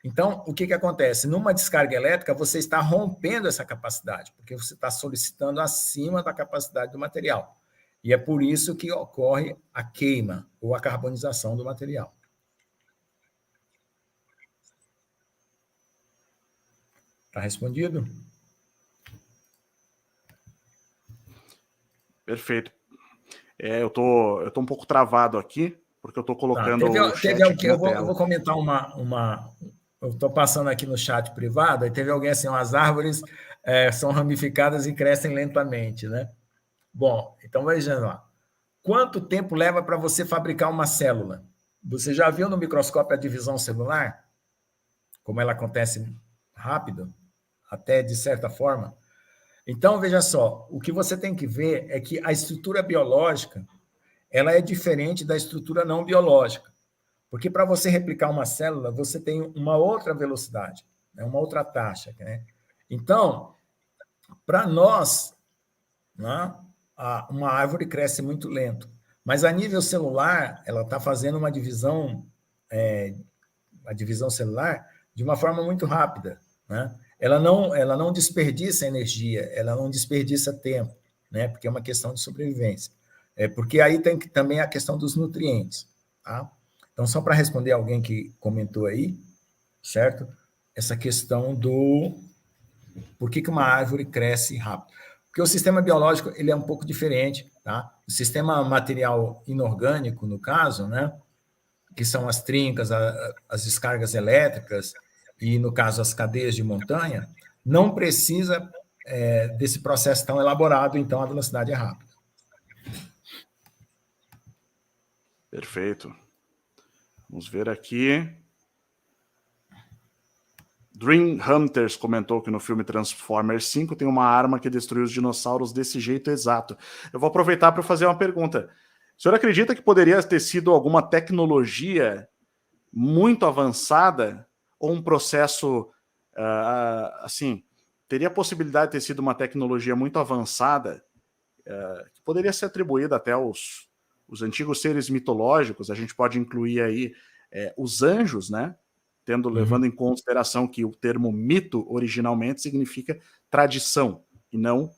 Então, o que acontece? Numa descarga elétrica, você está rompendo essa capacidade, porque você está solicitando acima da capacidade do material. E é por isso que ocorre a queima ou a carbonização do material. Está respondido? Perfeito. Eu tô um pouco travado aqui, porque eu estou colocando o chat aqui na tela. Eu vou comentar eu estou passando aqui no chat privado, e teve alguém assim, as árvores são ramificadas e crescem lentamente, né? Bom, então veja lá. Quanto tempo leva para você fabricar uma célula? Você já viu no microscópio a divisão celular? Como ela acontece rápido? Até de certa forma? Então, veja só, o que você tem que ver é que a estrutura biológica ela é diferente da estrutura não biológica. Porque para você replicar uma célula, você tem uma outra velocidade, né? Uma outra taxa. Né? Então, para nós, né, uma árvore cresce muito lento. Mas a nível celular, ela está fazendo uma divisão celular de uma forma muito rápida. né? Ela não desperdiça energia, ela não desperdiça tempo, né? Porque é uma questão de sobrevivência. Porque aí tem também a questão dos nutrientes, tá? Então, só para responder alguém que comentou aí, certo? Essa questão do por que uma árvore cresce rápido. Porque o sistema biológico ele é um pouco diferente, tá? O sistema material inorgânico, no caso, né? Que são as trincas, as descargas elétricas e, no caso, as cadeias de montanha, não precisa desse processo tão elaborado, então a velocidade é rápida. Perfeito. Vamos ver aqui. Dream Hunters comentou que no filme Transformers 5 tem uma arma que destruiu os dinossauros desse jeito exato. Eu vou aproveitar para fazer uma pergunta. O senhor acredita que poderia ter sido alguma tecnologia muito avançada ou um processo, assim, teria a possibilidade de ter sido uma tecnologia muito avançada que poderia ser atribuída até aos antigos seres mitológicos? A gente pode incluir aí os anjos, né? Levando em consideração que o termo mito originalmente significa tradição e não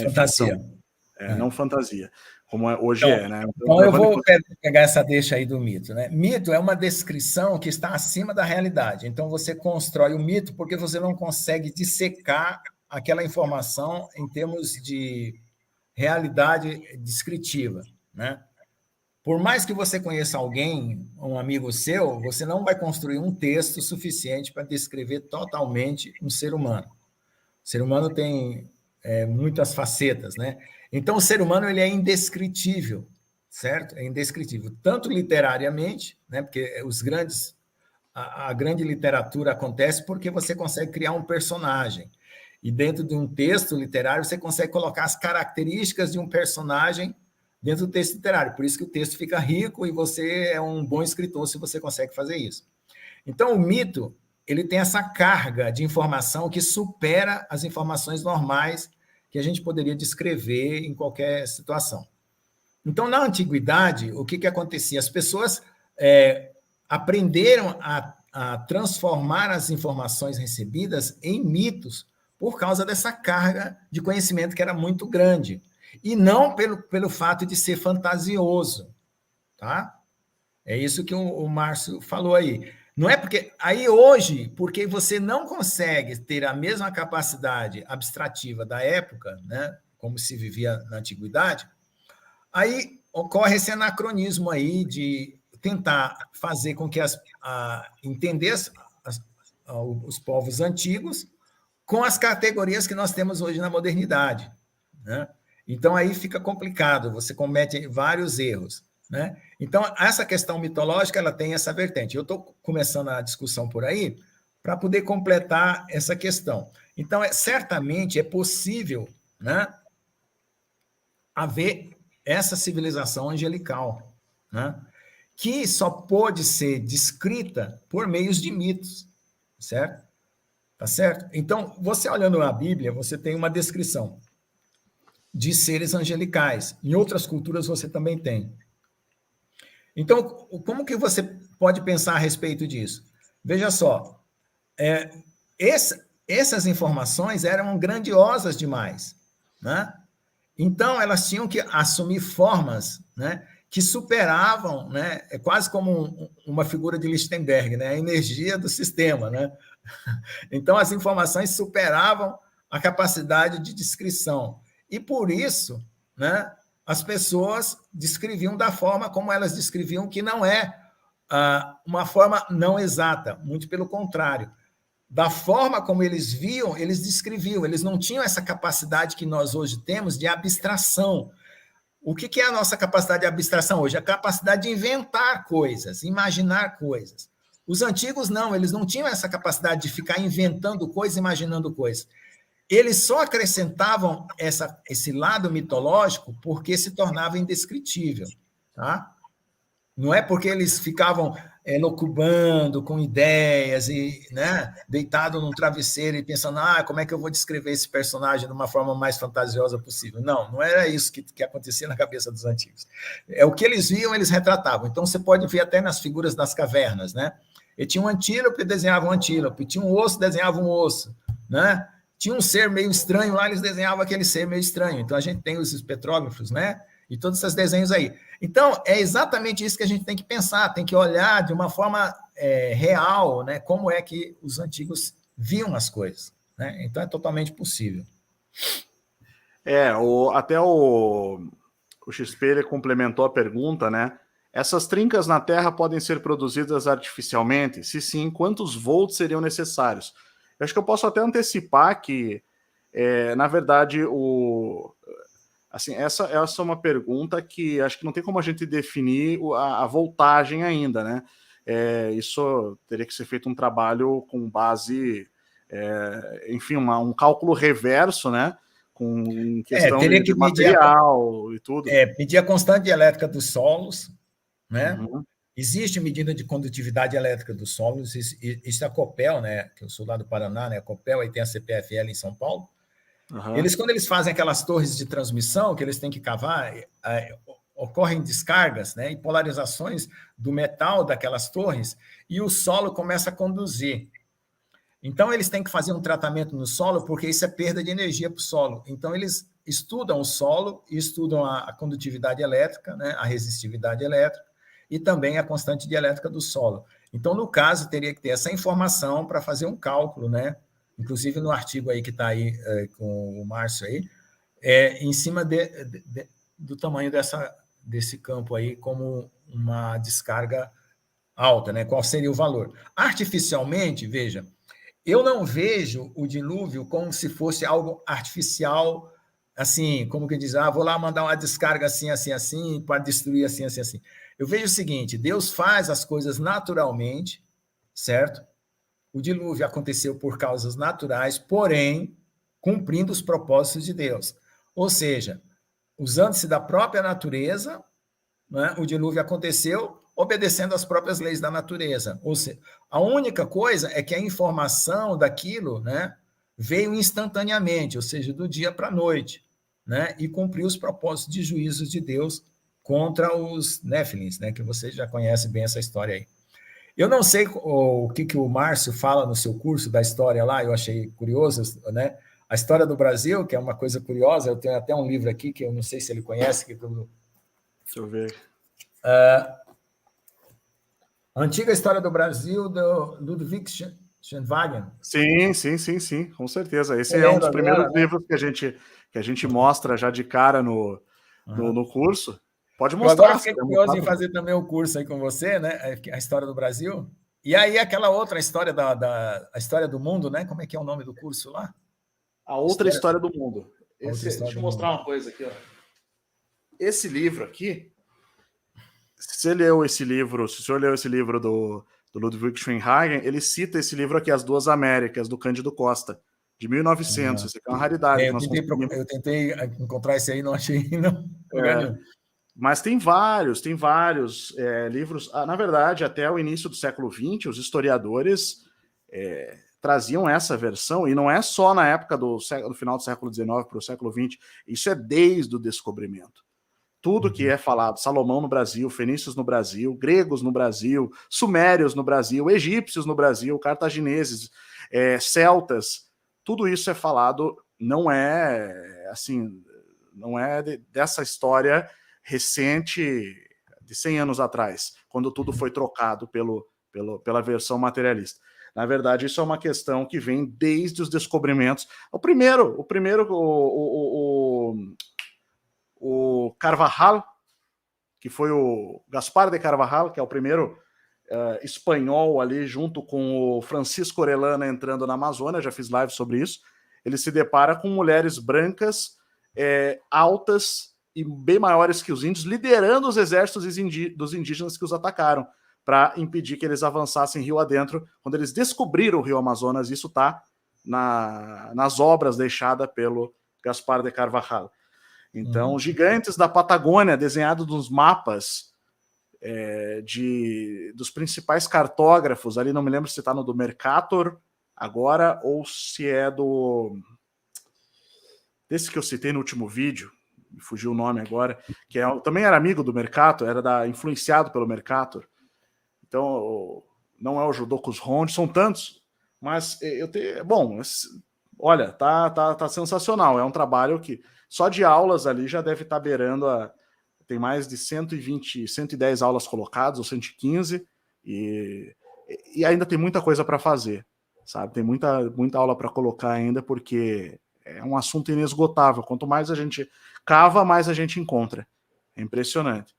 fantasia. Ficção. Não fantasia, como hoje então, né? Então eu vou pegar essa deixa aí do mito, né? Mito é uma descrição que está acima da realidade. Então você constrói o mito porque você não consegue dissecar aquela informação em termos de realidade descritiva, né? Por mais que você conheça alguém, um amigo seu, você não vai construir um texto suficiente para descrever totalmente um ser humano. O ser humano tem muitas facetas, né? Então, o ser humano ele é indescritível, certo? É indescritível, tanto literariamente, né? Porque a grande literatura acontece porque você consegue criar um personagem. E dentro de um texto literário, você consegue colocar as características de um personagem dentro do texto literário. Por isso que o texto fica rico e você é um bom escritor se você consegue fazer isso. Então, o mito, ele tem essa carga de informação que supera as informações normais que a gente poderia descrever em qualquer situação. Então, na antiguidade, o que acontecia? As pessoas aprenderam a transformar as informações recebidas em mitos por causa dessa carga de conhecimento que era muito grande. E não pelo fato de ser fantasioso, tá? É isso que o Márcio falou aí. Não é porque... Aí hoje, porque você não consegue ter a mesma capacidade abstrativa da época, né, como se vivia na antiguidade, aí ocorre esse anacronismo aí de tentar fazer com que entender os povos antigos com as categorias que nós temos hoje na modernidade, né? Então, aí fica complicado, você comete vários erros, né? Então, essa questão mitológica, ela tem essa vertente. Eu estou começando a discussão por aí para poder completar essa questão. Então, certamente é possível, né, haver essa civilização angelical, né, que só pode ser descrita por meios de mitos, certo? Tá certo? Então, você olhando a Bíblia, você tem uma descrição de seres angelicais. Em outras culturas você também tem. Então, como que você pode pensar a respeito disso? Veja só, essas informações eram grandiosas demais, né? Então, elas tinham que assumir formas, né, que superavam, né, quase como uma figura de Lichtenberg, né, a energia do sistema, né? Então, as informações superavam a capacidade de descrição. E, por isso, né, as pessoas descreviam da forma como elas descreviam, que não é uma forma não exata, muito pelo contrário. Da forma como eles viam, eles descreviam, eles não tinham essa capacidade que nós hoje temos de abstração. O que é a nossa capacidade de abstração hoje? A capacidade de inventar coisas, imaginar coisas. Os antigos não, eles não tinham essa capacidade de ficar inventando coisas, imaginando coisas. Eles só acrescentavam esse lado mitológico porque se tornava indescritível, tá? Não é porque eles ficavam elocubando com ideias e, né, deitado num travesseiro e pensando, como é que eu vou descrever esse personagem de uma forma mais fantasiosa possível. Não, não era isso que acontecia na cabeça dos antigos. É o que eles viam, eles retratavam. Então, você pode ver até nas figuras das cavernas, né? E tinha um antílope, desenhava um antílope, tinha um osso, desenhava um osso, né? Tinha um ser meio estranho lá, eles desenhavam aquele ser meio estranho. Então, a gente tem os petróglifos, né? E todos esses desenhos aí. Então, é exatamente isso que a gente tem que pensar, tem que olhar de uma forma real, né? Como é que os antigos viam as coisas, né? Então, é totalmente possível. Até o XP ele complementou a pergunta, né? Essas trincas na Terra podem ser produzidas artificialmente? Se sim, quantos volts seriam necessários? Eu acho que eu posso até antecipar que, na verdade, essa é uma pergunta que acho que não tem como a gente definir a voltagem ainda, né? Isso teria que ser feito um trabalho com base, enfim, um cálculo reverso, né? Com questão teria que de material e tudo. Medir a constante elétrica dos solos, né? Uhum. Existe medida de condutividade elétrica dos solos, isso é a Copel, né? Que eu sou lá do Paraná, né? A Copel, aí tem a CPFL em São Paulo. Uhum. Quando eles fazem aquelas torres de transmissão que eles têm que cavar, ocorrem descargas, né, e polarizações do metal daquelas torres, e o solo começa a conduzir. Então, eles têm que fazer um tratamento no solo, porque isso é perda de energia para o solo. Então, eles estudam o solo, estudam a condutividade elétrica, né, a resistividade elétrica, e também a constante dielétrica do solo. Então, no caso, teria que ter essa informação para fazer um cálculo, né? Inclusive no artigo aí que está aí com o Márcio aí, em cima do tamanho desse campo aí como uma descarga alta, né? Qual seria o valor? Artificialmente, veja, eu não vejo o dilúvio como se fosse algo artificial, assim, como que diz, vou lá mandar uma descarga assim, assim, assim, para destruir assim, assim, assim. Eu vejo o seguinte, Deus faz as coisas naturalmente, certo? O dilúvio aconteceu por causas naturais, porém, cumprindo os propósitos de Deus. Ou seja, usando-se da própria natureza, né, o dilúvio aconteceu obedecendo às próprias leis da natureza. Ou seja, a única coisa é que a informação daquilo, né, veio instantaneamente, ou seja, do dia para a noite, né, e cumpriu os propósitos de juízo de Deus contra os Néfilins, né, que vocês já conhecem bem essa história aí. Eu não sei o que o Márcio fala no seu curso da história lá, eu achei curioso, né? A história do Brasil, que é uma coisa curiosa, eu tenho até um livro aqui que eu não sei se ele conhece. Deixa eu ver. A Antiga História do Brasil, do Ludwig Schönwagen. Sim, com certeza. Esse é um dos primeiros livros que a gente mostra já de cara no curso. Pode mostrar. Eu agora fiquei curioso em fazer também o curso aí com você, né? A história do Brasil. E aí aquela outra história a história do mundo, né? Como é que é o nome do curso lá? A outra história do mundo. Deixa eu mostrar uma coisa aqui, ó. Esse livro aqui, se você leu esse livro, se o senhor leu esse livro do Ludwig Schönhagen, ele cita esse livro aqui, As Duas Américas, do Cândido Costa, de 1900. Isso aqui é uma raridade. Eu tentei encontrar esse aí, não achei, não. Mas tem vários livros. Na verdade, até o início do século XX, os historiadores traziam essa versão, e não é só na época do final do século XIX para o século XX, isso é desde o descobrimento. Tudo que é falado, Salomão no Brasil, fenícios no Brasil, gregos no Brasil, sumérios no Brasil, egípcios no Brasil, cartagineses, celtas, tudo isso é falado, não é dessa história recente de 100 anos atrás, quando tudo foi trocado pela versão materialista. Na verdade, isso é uma questão que vem desde os descobrimentos. O Carvajal, que foi o Gaspar de Carvajal, que é o primeiro espanhol ali, junto com o Francisco Orellana entrando na Amazônia, já fiz live sobre isso, ele se depara com mulheres brancas, altas e bem maiores que os índios, liderando os exércitos dos indígenas que os atacaram, para impedir que eles avançassem rio adentro, quando eles descobriram o rio Amazonas. Isso está nas obras deixadas pelo Gaspar de Carvajal. Então, gigantes da Patagônia, desenhados nos mapas, dos principais cartógrafos, ali não me lembro se está no do Mercator agora, ou se é desse que eu citei no último vídeo, me fugiu o nome agora, que também era amigo do Mercator, era influenciado pelo Mercator. Então, não é o Judocus Rond, são tantos, mas bom, olha, tá sensacional, é um trabalho que só de aulas ali já deve estar beirando tem mais de 120, 110 aulas colocadas, ou 115, e ainda tem muita coisa para fazer, sabe? Tem muita aula para colocar ainda, porque é um assunto inesgotável. Quanto mais a gente cava, mais a gente encontra. É impressionante.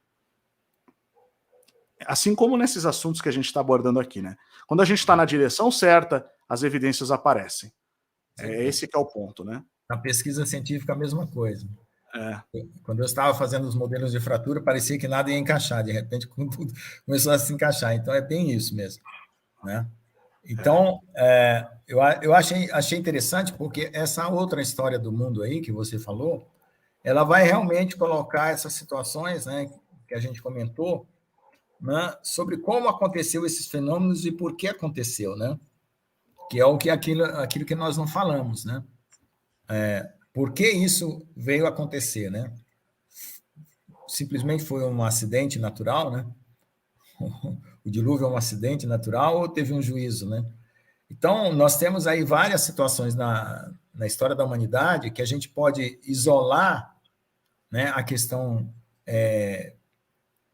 Assim como nesses assuntos que a gente está abordando aqui, né? Quando a gente está na direção certa, as evidências aparecem. Esse que é o ponto, né? Na pesquisa científica, a mesma coisa. É. Quando eu estava fazendo os modelos de fratura, parecia que nada ia encaixar. De repente, tudo começou a se encaixar. Então, é bem isso mesmo, né? Então, eu achei interessante, porque essa outra história do mundo aí que você falou, ela vai realmente colocar essas situações, né, que a gente comentou, né, sobre como aconteceu esses fenômenos e por que aconteceu, né? Que é aquilo que nós não falamos, né? Por que isso veio acontecer, né? Simplesmente foi um acidente natural, né? O dilúvio é um acidente natural ou teve um juízo, né? Então, nós temos aí várias situações na história da humanidade que a gente pode isolar, né, a questão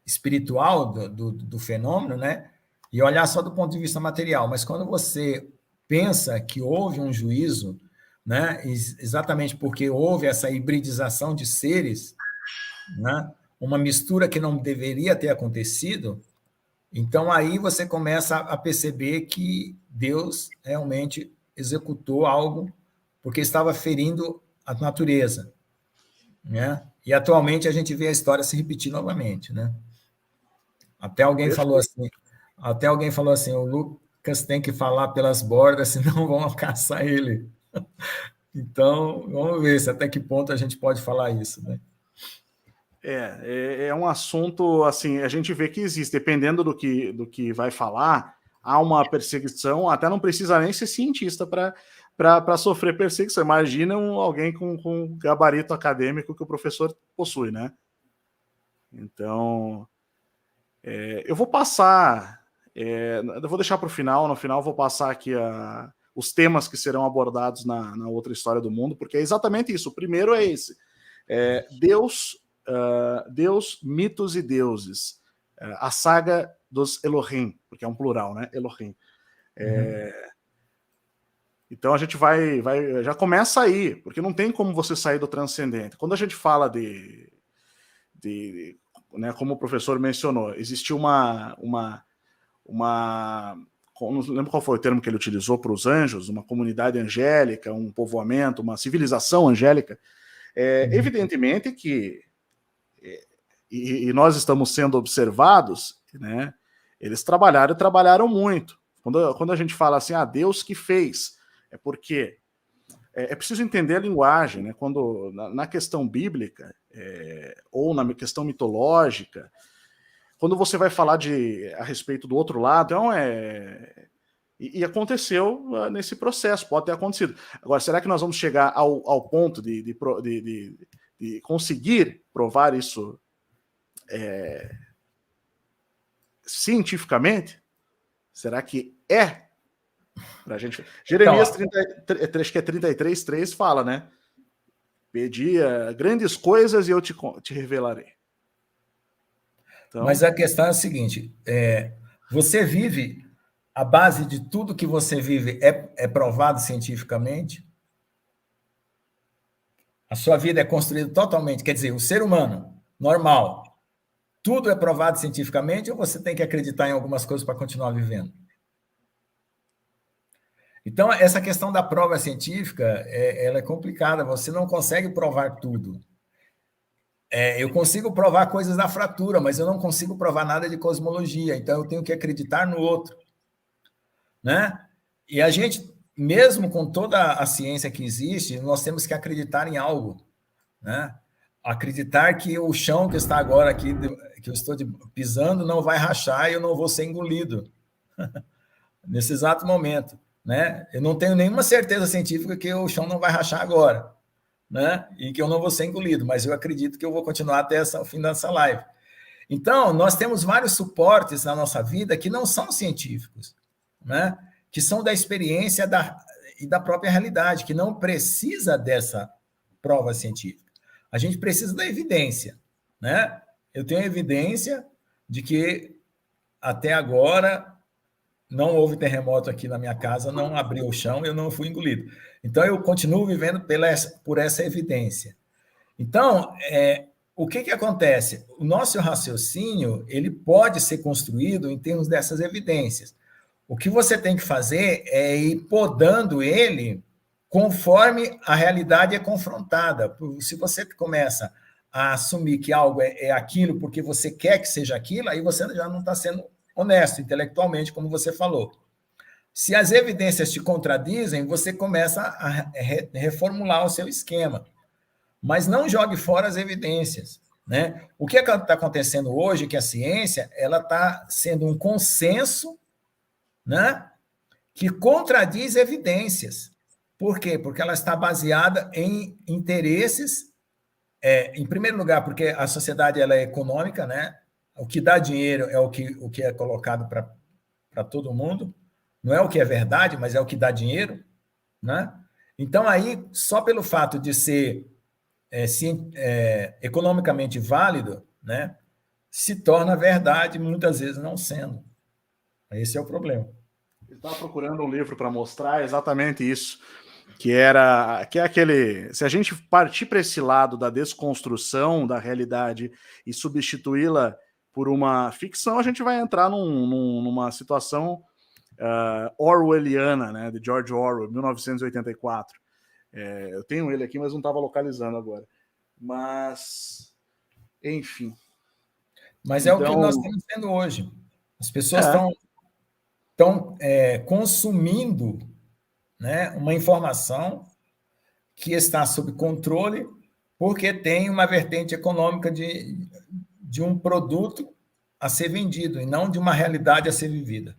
espiritual do fenômeno, né, e olhar só do ponto de vista material. Mas quando você pensa que houve um juízo, né, exatamente porque houve essa hibridização de seres, né, uma mistura que não deveria ter acontecido, então aí você começa a perceber que Deus realmente executou algo porque estava ferindo a natureza, né? E atualmente a gente vê a história se repetir novamente, né? Até alguém falou assim, o Lucas tem que falar pelas bordas, senão vão caçar ele. Então, vamos ver até que ponto a gente pode falar isso, né? É um assunto, assim, a gente vê que existe, dependendo do que vai falar, há uma perseguição, até não precisa nem ser cientista para sofrer perseguição. Imagina alguém com gabarito acadêmico que o professor possui, né? Então, eu vou passar, eu vou deixar para o final, no final eu vou passar aqui os temas que serão abordados na outra história do mundo, porque é exatamente isso. O primeiro é esse, Deus, mitos e deuses, a saga dos Elohim, porque é um plural, né? Elohim. Então a gente já começa aí, porque não tem como você sair do transcendente. Quando a gente fala né, como o professor mencionou, existiu não lembro qual foi o termo que ele utilizou para os anjos, uma comunidade angélica, um povoamento, uma civilização angélica. Evidentemente que e nós estamos sendo observados, né? Eles trabalharam muito. Quando a gente fala assim, Deus que fez, é porque é preciso entender a linguagem, né? Quando na questão bíblica ou na questão mitológica, quando você vai falar a respeito do outro lado, então e aconteceu nesse processo, pode ter acontecido. Agora, será que nós vamos chegar ao ponto de conseguir provar isso cientificamente? Será que pra gente... Jeremias 33:3 fala, né? Pedia grandes coisas e eu te revelarei. Então... Mas a questão é a seguinte, você vive, a base de tudo que você vive é provado cientificamente? A sua vida é construída totalmente, quer dizer, o ser humano normal, tudo é provado cientificamente ou você tem que acreditar em algumas coisas para continuar vivendo? Então, essa questão da prova científica, ela é complicada, você não consegue provar tudo. Eu consigo provar coisas da fratura, mas eu não consigo provar nada de cosmologia, então eu tenho que acreditar no outro, né? E a gente, mesmo com toda a ciência que existe, nós temos que acreditar em algo, né? Acreditar que o chão que está agora aqui, que eu estou pisando não vai rachar e eu não vou ser engolido nesse exato momento, né? Eu não tenho nenhuma certeza científica que o chão não vai rachar agora, né? E que eu não vou ser engolido, mas eu acredito que eu vou continuar até o fim dessa live. Então, nós temos vários suportes na nossa vida que não são científicos, né? Que são da experiência e da própria realidade, que não precisa dessa prova científica. A gente precisa da evidência, né? Eu tenho evidência de que até agora não houve terremoto aqui na minha casa, não abriu o chão, eu não fui engolido. Então, eu continuo vivendo por essa evidência. Então, o que acontece? O nosso raciocínio ele pode ser construído em termos dessas evidências. O que você tem que fazer é ir podando ele conforme a realidade é confrontada. Se você começa a assumir que algo é aquilo porque você quer que seja aquilo, aí você já não está sendo honesto intelectualmente, como você falou. Se as evidências te contradizem, você começa a reformular o seu esquema. Mas não jogue fora as evidências, né? O que está acontecendo hoje é que a ciência ela está sendo um consenso, né, que contradiz evidências. Por quê? Porque ela está baseada em interesses, em primeiro lugar, porque a sociedade ela é econômica, né? O que dá dinheiro é o que é colocado para todo mundo, não é o que é verdade, mas é o que dá dinheiro, né? Então, aí, só pelo fato de ser economicamente válido, né, se torna verdade, muitas vezes não sendo. Esse é o problema. Eu estava procurando um livro para mostrar exatamente isso, que é aquele, se a gente partir para esse lado da desconstrução da realidade e substituí-la por uma ficção, a gente vai entrar numa situação orwelliana, né, de George Orwell, 1984. Eu tenho ele aqui, mas não estava localizando agora. Mas, enfim. Mas é o que nós estamos tendo hoje. As pessoas estão consumindo, né, uma informação que está sob controle porque tem uma vertente econômica de um produto a ser vendido e não de uma realidade a ser vivida.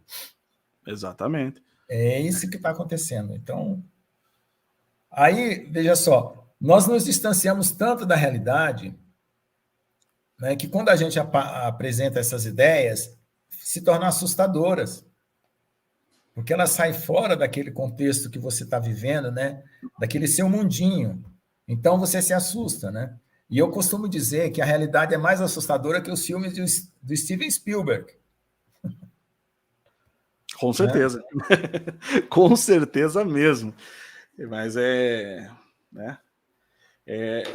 Exatamente. É isso que está acontecendo. Então, aí, veja só, nós nos distanciamos tanto da realidade, né, que quando a gente apresenta essas ideias, se tornam assustadoras, porque elas saem fora daquele contexto que você está vivendo, né, daquele seu mundinho. Então, você se assusta, né? E eu costumo dizer que a realidade é mais assustadora que os filmes do Steven Spielberg. Com certeza. Com certeza mesmo. Mas né?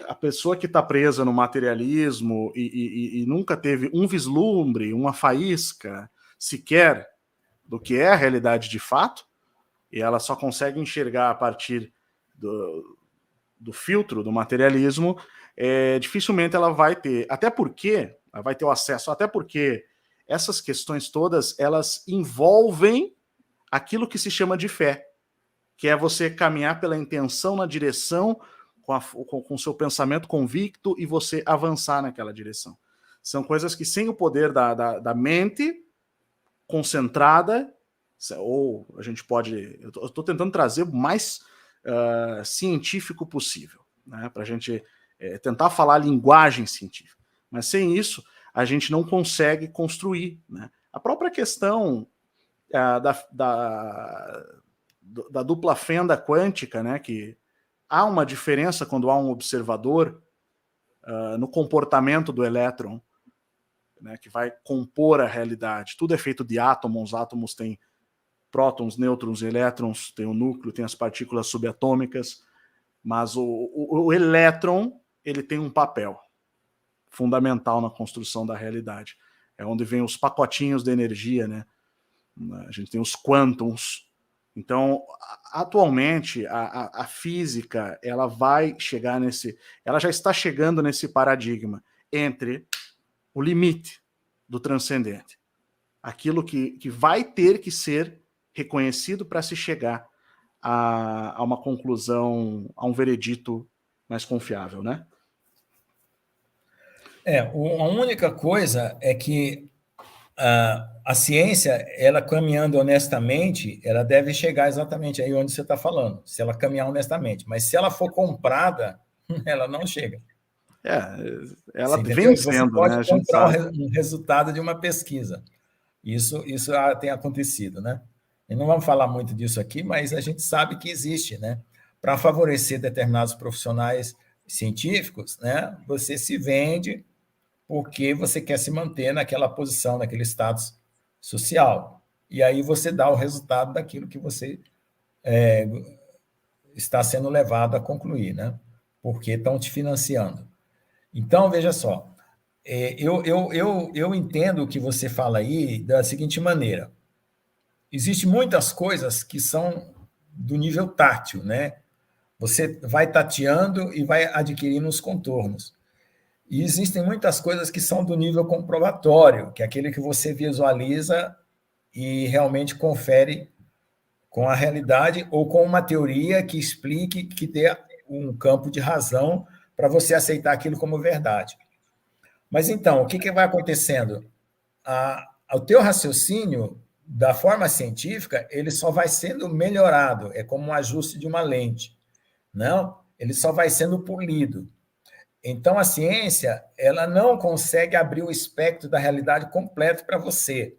A pessoa que está presa no materialismo e nunca teve um vislumbre, uma faísca sequer do que é a realidade de fato, e ela só consegue enxergar a partir do filtro do materialismo, dificilmente ela vai ter, ela vai ter o acesso, até porque essas questões todas, elas envolvem aquilo que se chama de fé, que é você caminhar pela intenção na direção com o seu pensamento convicto e você avançar naquela direção. São coisas que sem o poder da mente concentrada, ou a gente pode... Eu estou tentando trazer o mais científico possível, né, para a gente tentar falar a linguagem científica. Mas sem isso, a gente não consegue construir, né? A própria questão da dupla fenda quântica, né, que há uma diferença quando há um observador no comportamento do elétron, né, que vai compor a realidade. Tudo é feito de átomos, átomos têm prótons, nêutrons e elétrons, tem o núcleo, tem as partículas subatômicas, mas o elétron ele tem um papel fundamental na construção da realidade. É onde vem os pacotinhos de energia, né? A gente tem os quântons. Então, atualmente, a física ela vai chegar ela já está chegando nesse paradigma entre o limite do transcendente, aquilo que vai ter que ser reconhecido para se chegar a uma conclusão, a um veredito mais confiável, né? A única coisa é que a ciência, ela caminhando honestamente, ela deve chegar exatamente aí onde você está falando, se ela caminhar honestamente. Mas se ela for comprada, ela não chega. É, ela Você vem entendeu? Você sendo, né? pode A gente comprar sabe. um resultado de uma pesquisa. Isso tem acontecido, né? E não vamos falar muito disso aqui, mas a gente sabe que existe, né? Para favorecer determinados profissionais científicos, né? Você se vende porque você quer se manter naquela posição, naquele status social. E aí você dá o resultado daquilo que você está sendo levado a concluir, né? Porque estão te financiando. Então, veja só, eu entendo o que você fala aí da seguinte maneira. Existem muitas coisas que são do nível tátil, né? Você vai tateando e vai adquirindo os contornos. E existem muitas coisas que são do nível comprobatório, que é aquele que você visualiza e realmente confere com a realidade ou com uma teoria que explique, que dê um campo de razão para você aceitar aquilo como verdade. Mas então, o que vai acontecendo? O teu raciocínio, da forma científica, ele só vai sendo melhorado, é como um ajuste de uma lente. Não, ele só vai sendo polido. Então, a ciência, ela não consegue abrir o espectro da realidade completo para você,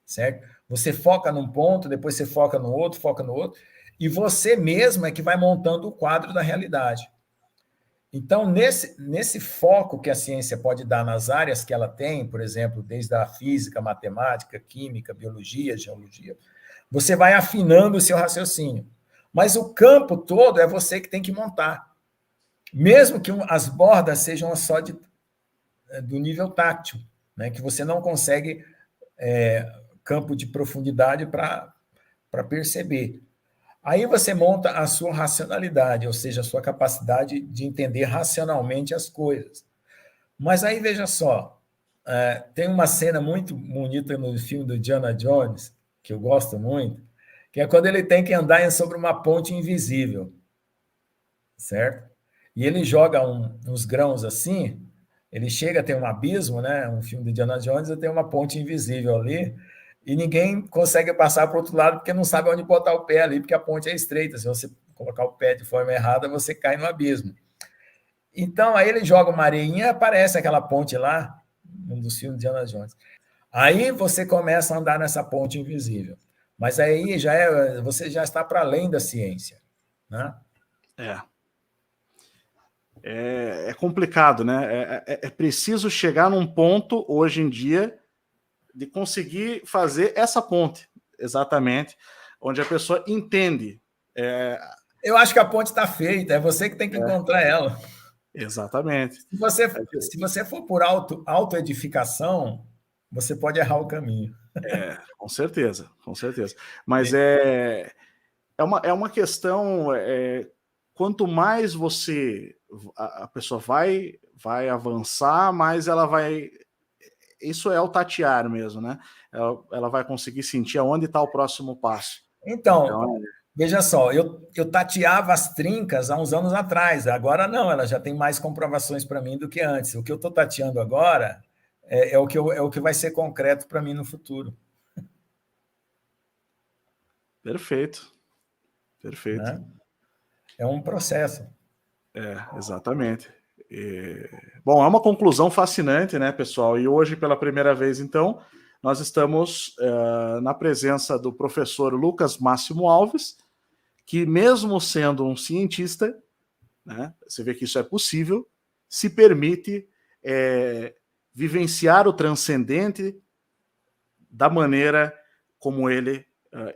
certo? Você foca num ponto, depois você foca no outro, e você mesmo é que vai montando o quadro da realidade. Então, nesse foco que a ciência pode dar nas áreas que ela tem, por exemplo, desde a física, matemática, química, biologia, geologia, você vai afinando o seu raciocínio. Mas o campo todo é você que tem que montar. Mesmo que as bordas sejam só do nível táctil, né, que você não consegue campo de profundidade para perceber. Aí você monta a sua racionalidade, ou seja, a sua capacidade de entender racionalmente as coisas. Mas aí veja só, tem uma cena muito bonita no filme do Indiana Jones, que eu gosto muito, que é quando ele tem que andar sobre uma ponte invisível, certo? E ele joga uns grãos assim, ele chega, tem um abismo, né? Um filme do Indiana Jones, e tem uma ponte invisível ali, e ninguém consegue passar para o outro lado porque não sabe onde botar o pé ali, porque a ponte é estreita. Se você colocar o pé de forma errada, você cai no abismo. Então, aí ele joga uma areinha e aparece aquela ponte lá, um dos filmes de Indiana Jones. Aí você começa a andar nessa ponte invisível. Mas aí você já está para além da ciência, né? É complicado, né? É preciso chegar num ponto, hoje em dia, de conseguir fazer essa ponte, exatamente, onde a pessoa entende. Eu acho que a ponte está feita, é você que tem que encontrar ela. Exatamente. Se você for por autoedificação, você pode errar o caminho. Com certeza, com certeza. Mas é uma questão. Quanto mais a pessoa vai avançar, mais ela vai. Isso é o tatear mesmo, né? Ela vai conseguir sentir aonde está o próximo passo. Então, veja só, eu tateava as trincas há uns anos atrás, agora não, ela já tem mais comprovações para mim do que antes. O que eu estou tateando agora é o que vai ser concreto para mim no futuro. Perfeito. Perfeito. Né? É um processo. Exatamente. Bom, é uma conclusão fascinante, né, pessoal? E hoje, pela primeira vez, então, nós estamos na presença do professor Lucas Máximo Alves, que, mesmo sendo um cientista, né, você vê que isso é possível, se permite vivenciar o transcendente da maneira como ele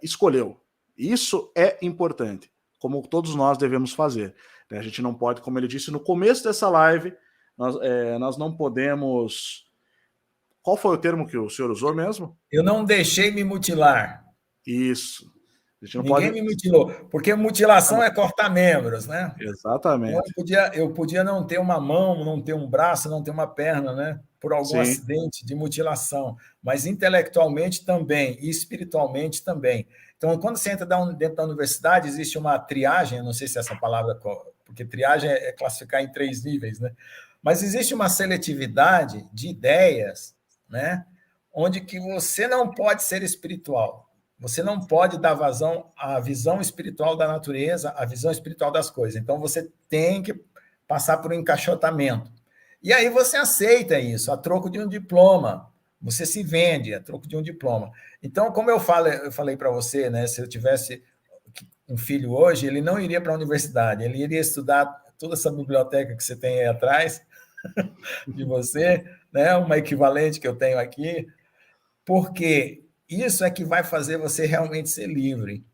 escolheu. Isso é importante, como todos nós devemos fazer. A gente não pode, como ele disse no começo dessa live, nós não podemos. Qual foi o termo que o senhor usou mesmo? Eu não deixei me mutilar. Isso. A gente não Ninguém pode. me mutilou, porque mutilação é cortar membros, né? Então, Exatamente. eu podia não ter uma mão, não ter um braço, não ter uma perna, né? Por algum Sim. acidente de mutilação, mas intelectualmente também e espiritualmente também. Então, quando você entra dentro da universidade, existe uma triagem, não sei se é essa palavra, porque triagem é classificar em 3 níveis, né? Mas existe uma seletividade de ideias, né? Onde que você não pode ser espiritual. Você não pode dar vazão à visão espiritual da natureza, à visão espiritual das coisas. Então, você tem que passar por um encaixotamento. E aí você aceita isso, a troco de um diploma. Você se vende a troco de um diploma. Então, como eu falei para você, né, se eu tivesse um filho hoje, ele não iria para a universidade, ele iria estudar toda essa biblioteca que você tem aí atrás de você, né, uma equivalente que eu tenho aqui, porque isso é que vai fazer você realmente ser livre,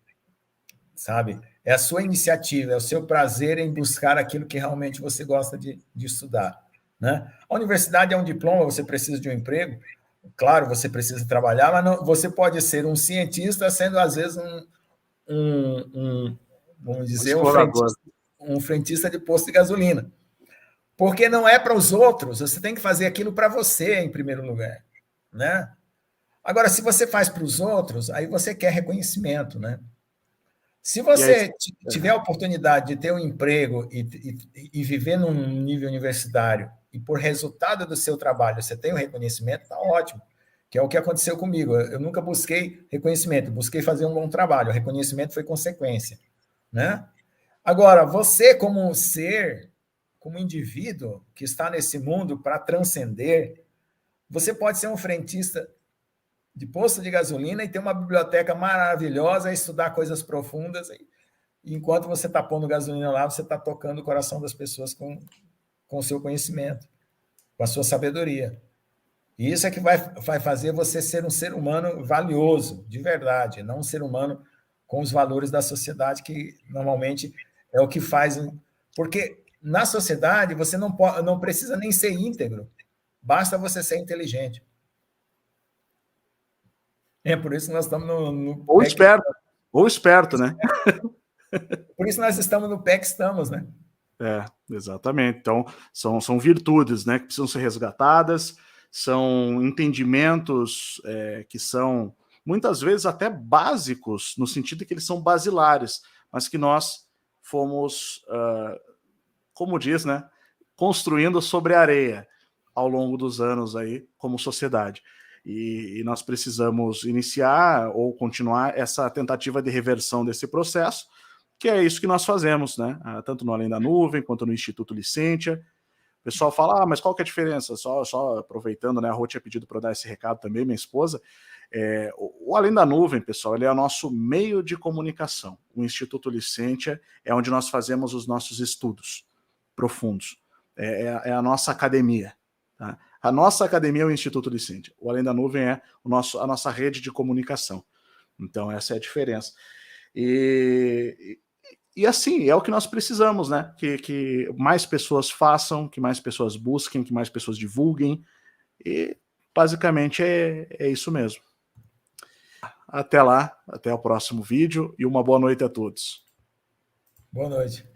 sabe? É a sua iniciativa, é o seu prazer em buscar aquilo que realmente você gosta de estudar, né? A universidade é um diploma, você precisa de um emprego, claro, você precisa trabalhar, mas não, você pode ser um cientista sendo, às vezes, vamos dizer, um frentista de posto de gasolina. Porque não é para os outros, você tem que fazer aquilo para você, em primeiro lugar, né? Agora, se você faz para os outros, aí você quer reconhecimento, né? Se você tiver a oportunidade de ter um emprego e viver num nível universitário e por resultado do seu trabalho você tem um reconhecimento, está ótimo, que é o que aconteceu comigo. Eu nunca busquei reconhecimento, busquei fazer um bom trabalho, o reconhecimento foi consequência, né? Agora, você como um ser, como indivíduo que está nesse mundo para transcender, você pode ser um frentista de posto de gasolina e ter uma biblioteca maravilhosa, estudar coisas profundas. E enquanto você está pondo gasolina lá, você está tocando o coração das pessoas com o seu conhecimento, com a sua sabedoria. E isso é que vai fazer você ser um ser humano valioso, de verdade, não um ser humano com os valores da sociedade, que normalmente é o que faz. Porque na sociedade você não precisa nem ser íntegro, basta você ser inteligente. É por isso que nós estamos no ou esperto, ou esperto, né? Por isso nós estamos no pé que estamos, né? Exatamente. Então, são virtudes, né, que precisam ser resgatadas, são entendimentos que são, muitas vezes, até básicos, no sentido de que eles são basilares, mas que nós fomos, como diz, né, construindo sobre a areia ao longo dos anos aí, como sociedade. E nós precisamos iniciar ou continuar essa tentativa de reversão desse processo, que é isso que nós fazemos, né? Tanto no Além da Nuvem, quanto no Instituto Licentia. O pessoal fala, mas qual que é a diferença? Só aproveitando, né? A Rô tinha pedido para eu dar esse recado também, minha esposa. O Além da Nuvem, pessoal, ele é o nosso meio de comunicação. O Instituto Licentia é onde nós fazemos os nossos estudos profundos. É a nossa academia, tá? A nossa academia é o Instituto Licentia. O Além da Nuvem é a nossa rede de comunicação. Então, essa é a diferença. E assim, é o que nós precisamos, né? Que mais pessoas façam, que mais pessoas busquem, que mais pessoas divulguem. E, basicamente, é isso mesmo. Até lá, até o próximo vídeo e uma boa noite a todos. Boa noite.